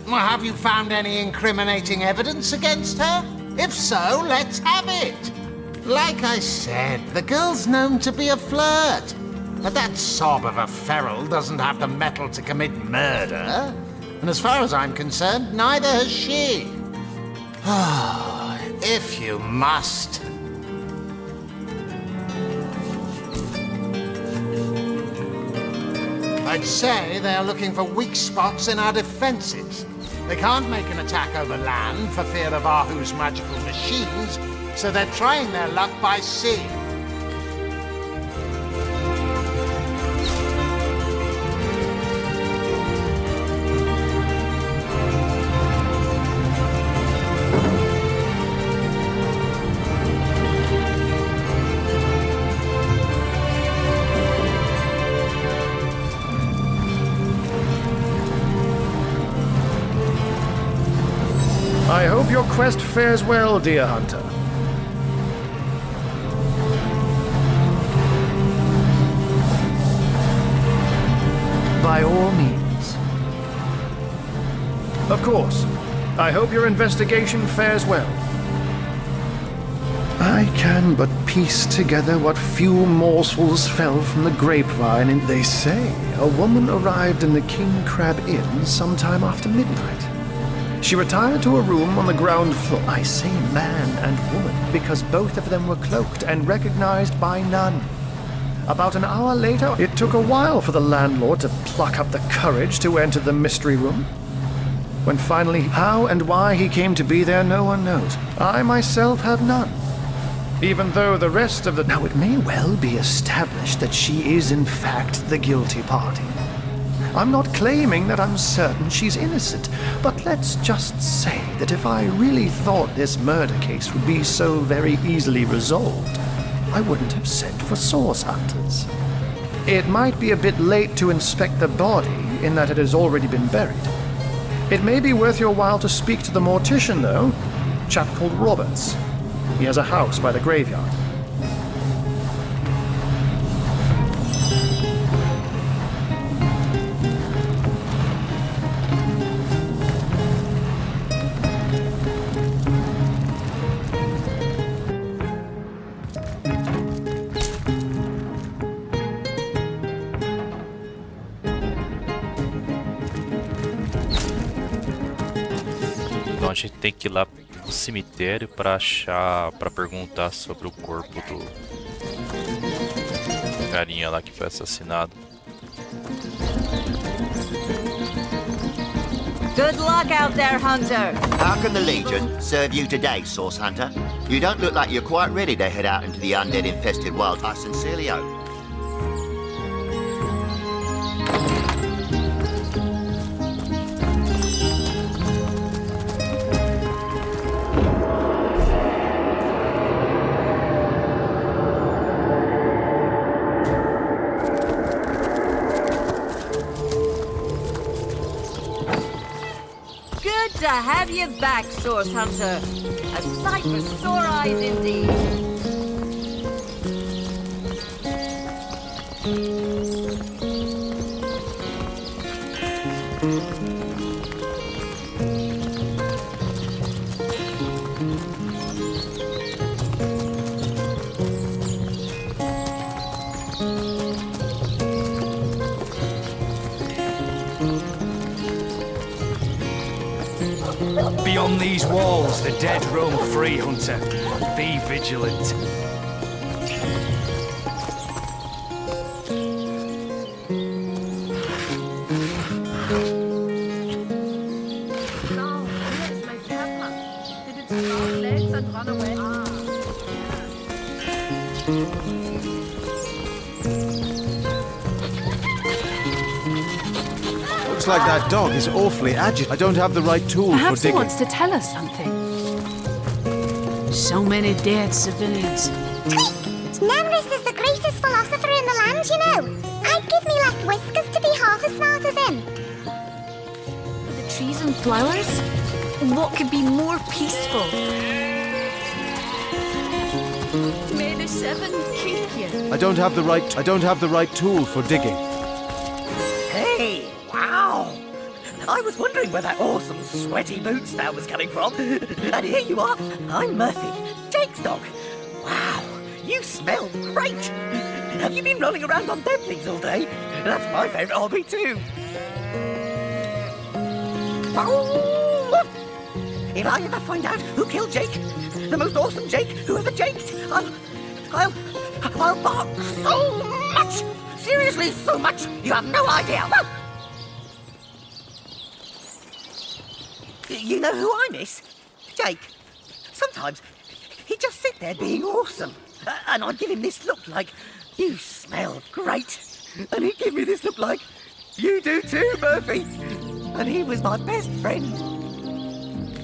Well, have you found any incriminating evidence against her? If so, let's have it. Like I said, the girl's known to be a flirt. But that sob of a feral doesn't have the mettle to commit murder. And as far as I'm concerned, neither has she. Ah, if you must. I'd say they're looking for weak spots in our defenses. They can't make an attack over land for fear of Ahu's magical machines, so they're trying their luck by sea. I hope your quest fares well, dear hunter. By all means. Of course. I hope your investigation fares well. I can but piece together what few morsels fell from the grapevine, and they say a woman arrived in the King Crab Inn sometime after midnight. She retired to a room on the ground floor. I say man and woman because both of them were cloaked and recognized by none. About an hour later, it took a while for the landlord to pluck up the courage to enter the mystery room. When finally, how and why he came to be there, no one knows. I myself have none. Even though the rest of the... Now, it may well be established that she is, in fact, the guilty party. I'm not claiming that I'm certain she's innocent, but let's just say that if I really thought this murder case would be so very easily resolved, I wouldn't have sent for source hunters. It might be a bit late to inspect the body, in that it has already been buried. It may be worth your while to speak to the mortician, though. A chap called Roberts. He has a house by the graveyard. Então a gente tem que ir lá no cemitério para perguntar sobre o corpo do carinha lá que foi assassinado. Good luck out there, Hunter. How can the Legion serve you today, Source Hunter? You don't look like you're quite ready to head out into the undead-infested wild. I sincerely hope. To have you back, Source Hunter. A sight for sore eyes indeed. Beyond these walls, the dead roam free, Hunter. Be vigilant. Looks like that dog is awfully agile. I don't have the right tool Perhaps for he digging. wants to tell us something. So many dead civilians. Nemrus is the greatest philosopher in the land, you know. I'd give me left whiskers to be half as smart as him. The trees and flowers? What could be more peaceful? May the seven keep you. I don't have the right tool for digging. Hey, wow! I was wondering where that awesome sweaty boot smell was coming from. And here you are. I'm Murphy, Jake's dog. Wow, you smell great. Have you been rolling around on dead things all day? That's my favourite hobby too. If I ever find out who killed Jake, the most awesome Jake who ever jaked, I'll bark so much! Seriously, so much! You have no idea! You know who I miss? Jake. Sometimes he'd just sit there being awesome. And I'd give him this look like, you smell great. And he'd give me this look like, you do too, Murphy. And he was my best friend.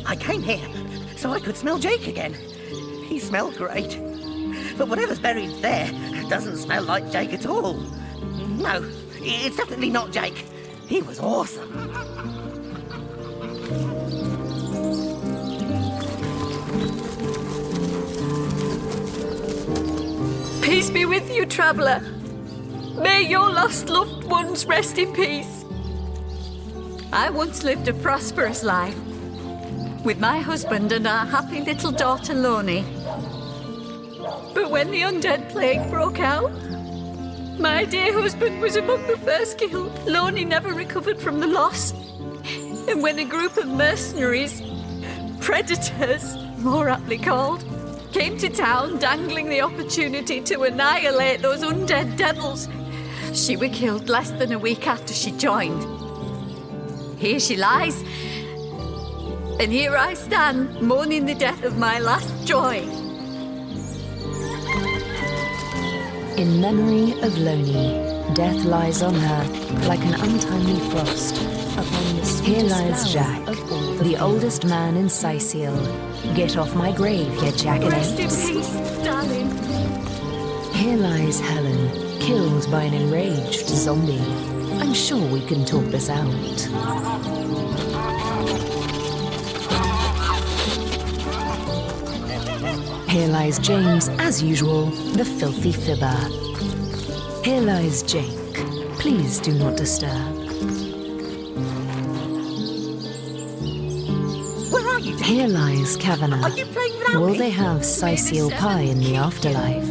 I came here so I could smell Jake again. He smelled great. But whatever's buried there doesn't smell like Jake at all. No, it's definitely not Jake. He was awesome. Peace be with you, traveller. May your lost loved ones rest in peace. I once lived a prosperous life with my husband and our happy little daughter, Loni. But when the undead plague broke out, my dear husband was among the first killed. Loni never recovered from the loss. And when a group of mercenaries, predators, more aptly called, came to town dangling the opportunity to annihilate those undead devils, she was killed less than a week after she joined. Here she lies, and here I stand, mourning the death of my last joy. In memory of Loni, death lies on her like an untimely frost. Upon the here lies Jack, the oldest man in Cyseal. Get off my grave, you jackanapes. Rest in peace, darling. Here lies Helen, killed by an enraged zombie. I'm sure we can talk this out. Here lies James, as usual, the filthy fibber. Here lies Jake. Please do not disturb. Where are you, Jake? Here lies Kavanagh. Are you playing without Will me? they have Cyseal pie in the afterlife?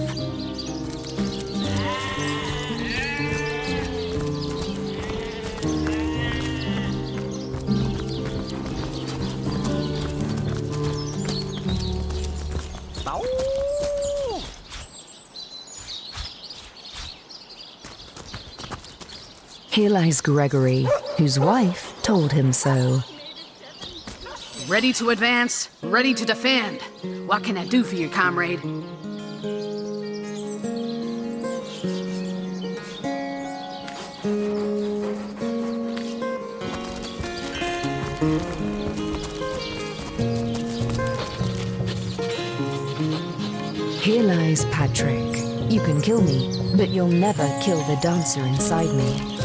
Here lies Gregory, whose wife told him so. Ready to advance, ready to defend. What can I do for you, comrade? Here lies Patrick. You can kill me, but you'll never kill the dancer inside me.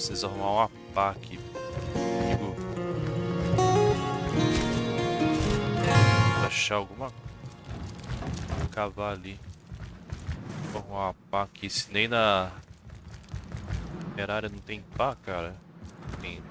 preciso arrumar uma pá aqui. Tipo, achar alguma coisa. Cavar ali. Vou arrumar uma pá aqui. Se nem na área não tem pá, cara. Entendi.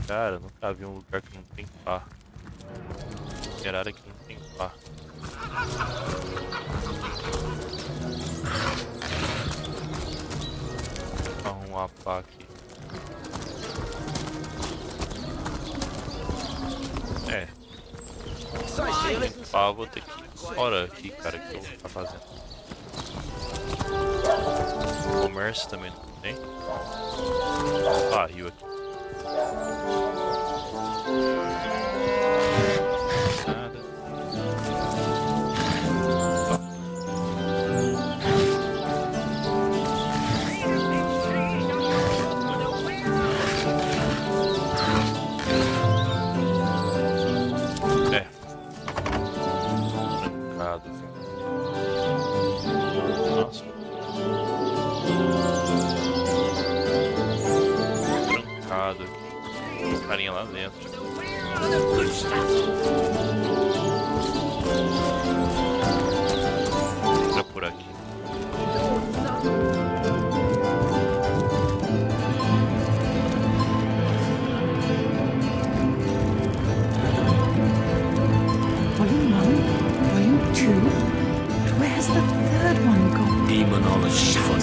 Cara, eu nunca vi um lugar que não tem pá. Qualquer área que não tem pá. Vou arrumar pá aqui. É. Pá, vou ter que ir fora aqui, cara, que eu vou ficar fazendo. Comércio também não tem. Ah, rio aqui. Nada. É. Trancado. Nossa. Trancado aqui. Carinha lá dentro. Entra por aqui. Volume 1, Volume 2. But where's the third one gone? Demonology fun.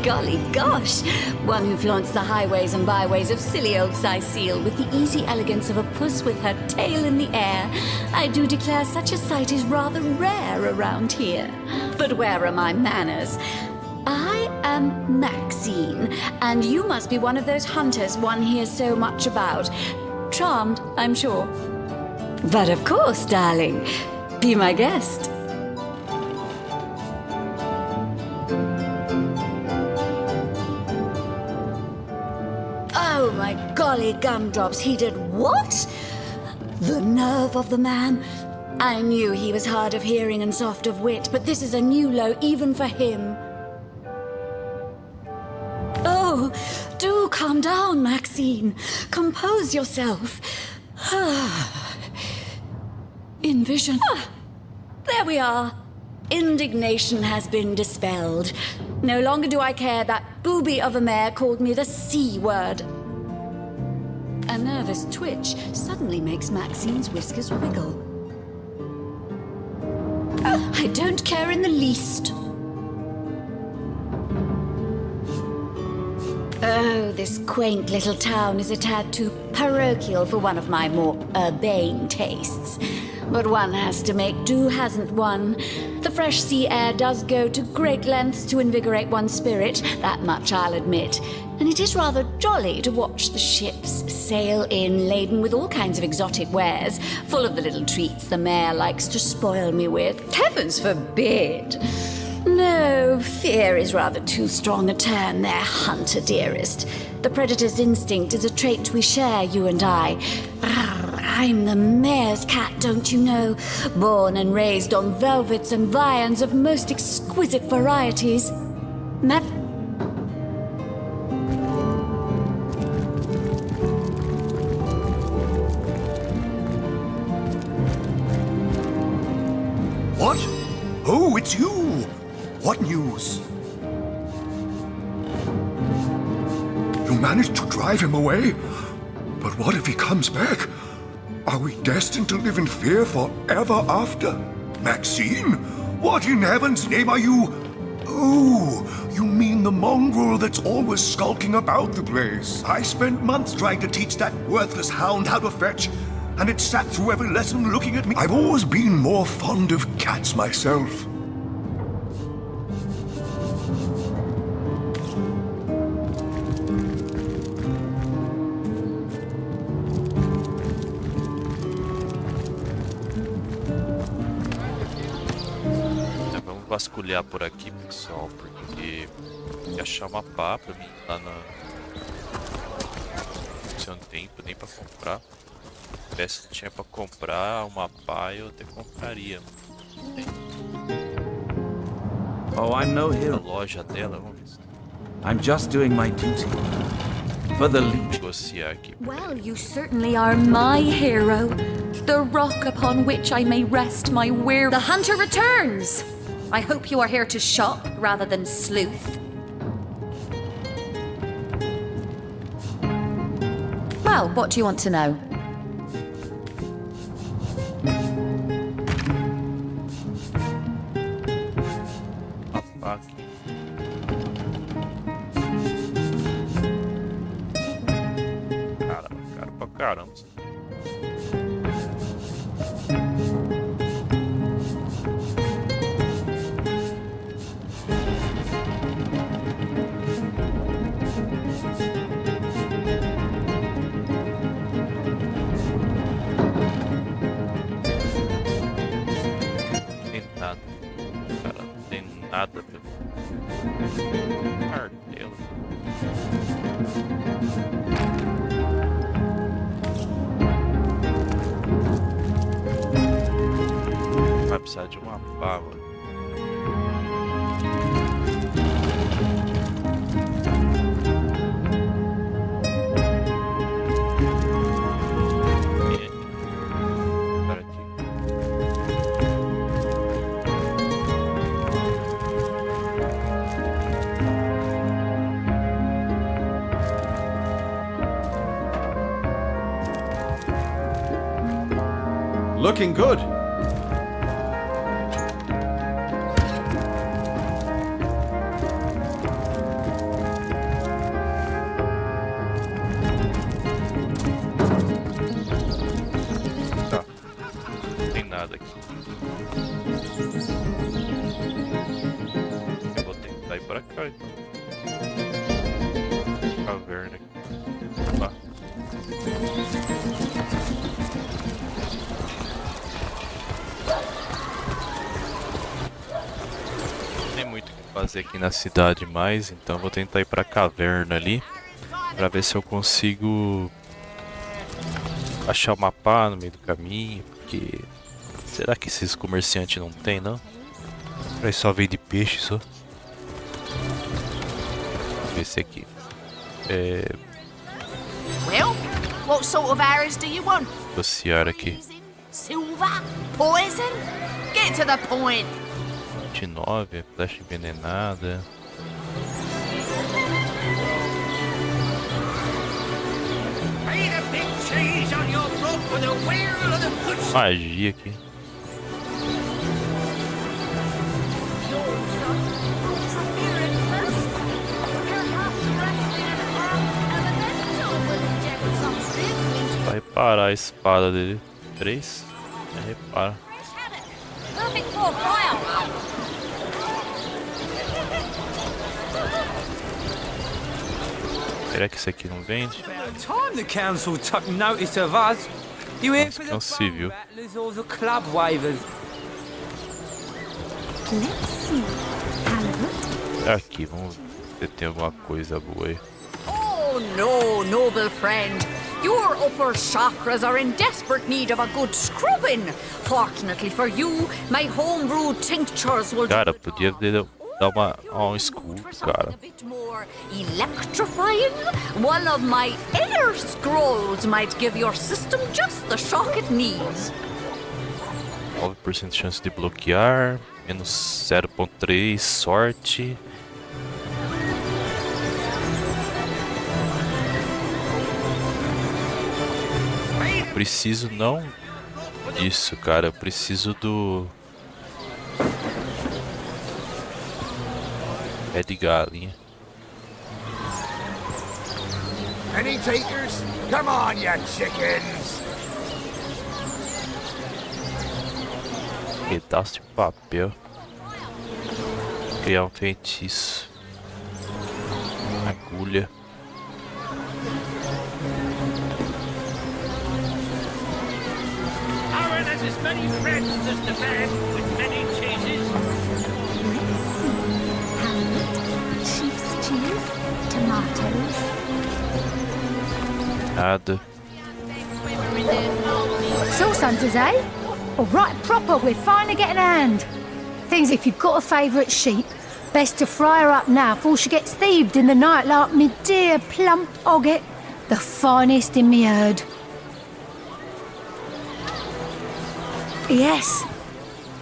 Golly gosh! One who flaunts the highways and byways of silly old Cyseal with the easy elegance of a puss with her tail in the air. I do declare such a sight is rather rare around here. But where are my manners? I am Maxine, and you must be one of those hunters one hears so much about. Charmed, I'm sure. But of course, darling, be my guest. Oh my golly gumdrops, he did what? The nerve of the man. I knew he was hard of hearing and soft of wit, but this is a new low even for him. Oh, do calm down, Maxine. Compose yourself. In vision. Ah, there we are. Indignation has been dispelled. No longer do I care that booby of a mare called me the C word. A nervous twitch suddenly makes Maxine's whiskers wiggle. I don't care in the least. Oh, this quaint little town is a tad too parochial for one of my more urbane tastes. But one has to make do, hasn't one? The fresh sea air does go to great lengths to invigorate one's spirit, that much I'll admit. And it is rather jolly to watch the ships sail in laden with all kinds of exotic wares, full of the little treats the mayor likes to spoil me with. Heavens forbid! No, fear is rather too strong a term there, hunter dearest. The predator's instinct is a trait we share, you and I. I'm the mayor's cat, don't you know? Born and raised on velvets and viands of most exquisite varieties. What? Oh, it's you! What news? You managed to drive him away? But what if he comes back? Are we destined to live in fear forever after? Maxine? What in heaven's name are you? Oh, you mean the mongrel that's always skulking about the place? I spent months trying to teach that worthless hound how to fetch, and it sat through every lesson looking at me. I've always been more fond of cats myself. Vasculhar por aqui, pessoal, porque achar uma pá pra mim lá na... Se eu não tenho nem pra comprar. Se tivesse tinha pra comprar uma pá, eu até compraria. Oh, I'm no hero. A loja dela, vamos ver. I'm just doing my duty. For the leech. Negociar aqui. Well, you certainly are my hero. The rock upon which I may rest my weary... The hunter returns! I hope you are here to shop rather than sleuth. Well, what do you want to know? Caramba, caro pra caramba. Nada pelo martelo. Vai precisar de uma pá, mano. Looking good. Tá. Não tem nada aqui. Eu vou tentar ir pra cá então. Caverna aqui. Lá. Fazer aqui na cidade mais, então vou tentar ir pra caverna ali pra ver se eu consigo achar uma pá no meio do caminho, porque será que esses comerciantes não tem, não? Aí só vende peixe só. Vamos ver esse aqui. Well, what sort of arrows do you want? Negociar aqui. Silver? Poison? Get to the point. 29, flecha envenenada. Magia aqui. Vai reparar a espada dele. 3. Repara. Será que esse aqui não vende? Time the council took notice of us. You here for the battlers or the club waivers? Let's see. Halibut. Aqui, vamos ver se tem alguma coisa boa aí. Oh no, noble friend. Your upper chakras are in desperate need of a good scrubbing. Fortunately for you, my homebrewed tinctures will Cara, podia dar um escudo, cara. Electrifying? One of my air scrolls might give your system just the shock it needs. 9% de chance de bloquear, menos 0.3 sorte. Preciso não disso, cara. Eu preciso do... Pé de galinha. Any takers? Come on, you chickens! Pedaço de papel. Criar um feitiço. Agulha. Aaron has as many friends as the man with many cheeses. Sheep's cheese, tomatoes. Nada. Sauce hunters, eh? All right, proper, we're finally getting a hand. Things if you've got a favourite sheep, best to fry her up now before she gets thieved in the night like me dear plump Ogget, the finest in me herd. Yes.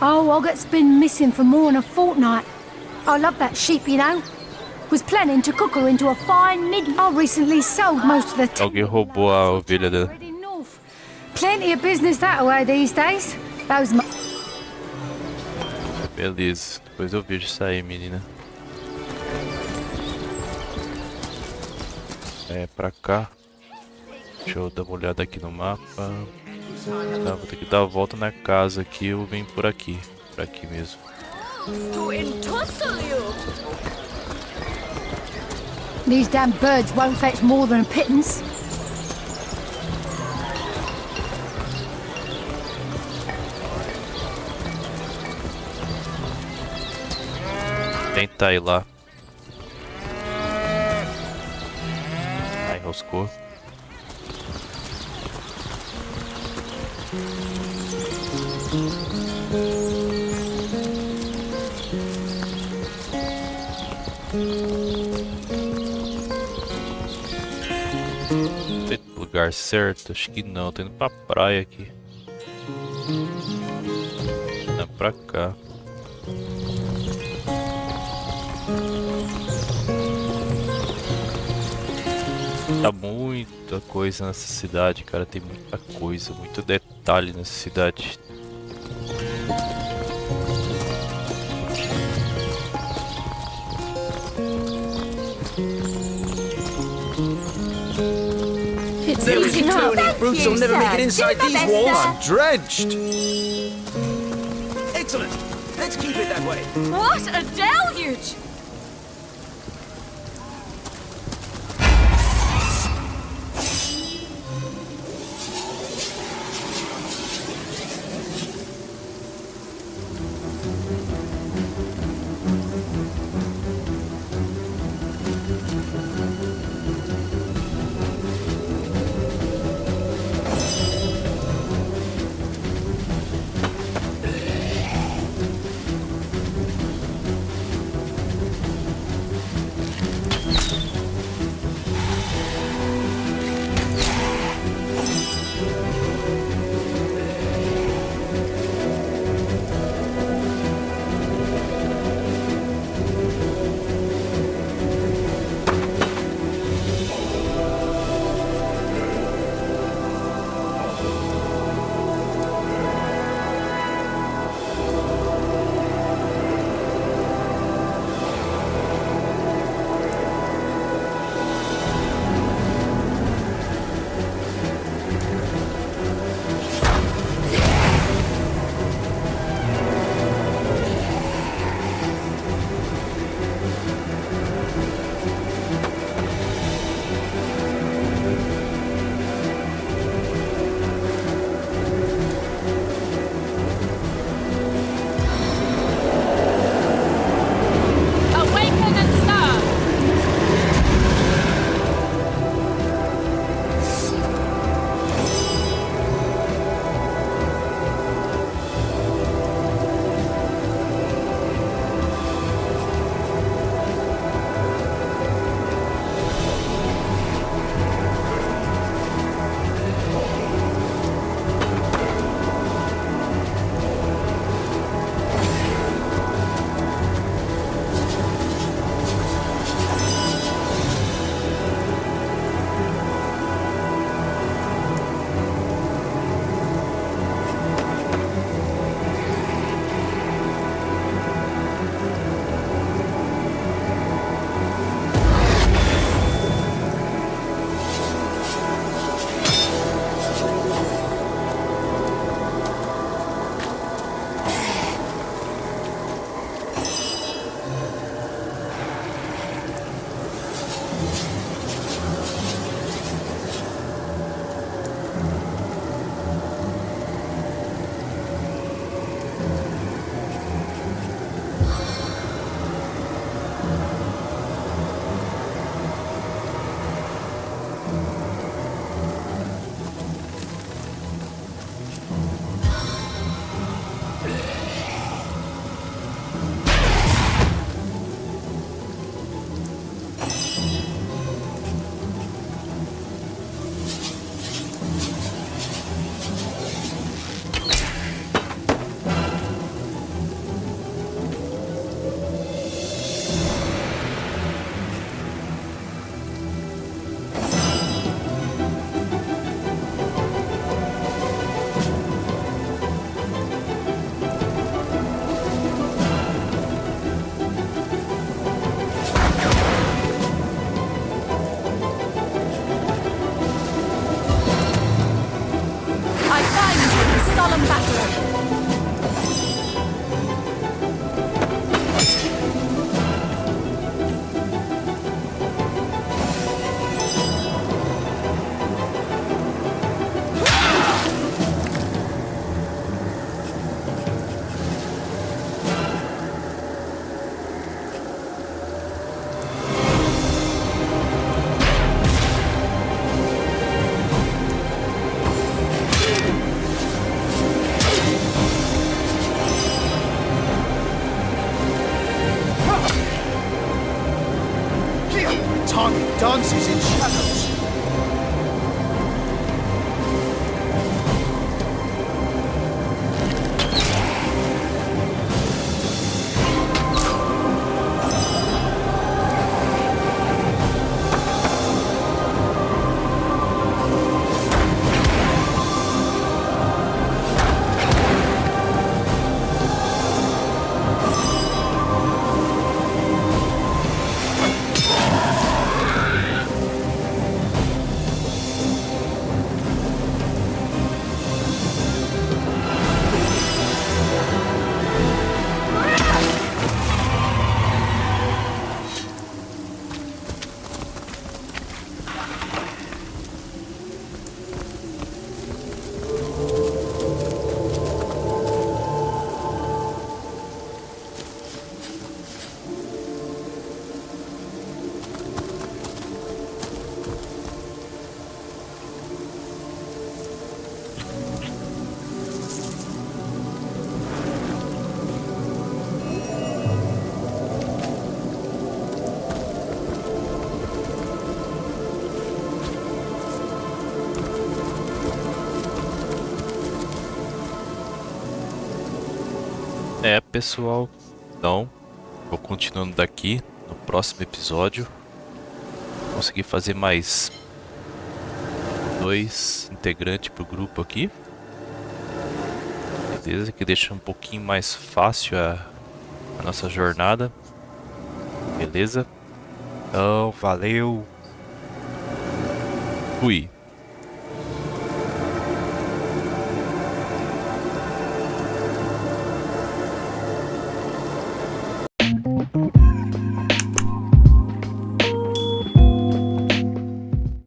Oh, Ogget's been missing for more than a fortnight. I love that sheep, you know. Was planning to cook her into a fine mid. I recently sold most of the Alguém roubou a ovelha dela. Plenty of business that way these days. Those Beleza, depois eu vejo isso aí, menina. É pra cá. Deixa eu dar uma olhada aqui no mapa. Tá, vou ter que dar a volta na casa aqui. Eu venho por aqui mesmo. These damn birds won't fetch more than a pittance. Tentar ir lá. Ai, roscou. Tem lugar certo? Acho que não. Tô indo pra praia aqui. Não, pra cá. Tá muita coisa nessa cidade, cara. Tem muita coisa, muito detalhe nessa cidade. Those cloning brutes will never make it inside these walls. I'm drenched. Excellent. Let's keep it that way. What a deluge! dances in shadows. É, pessoal, então vou continuando daqui no próximo episódio. Consegui fazer mais 2 integrantes pro grupo aqui. Beleza, que deixa um pouquinho mais fácil a nossa jornada. Beleza? Então, valeu. Fui.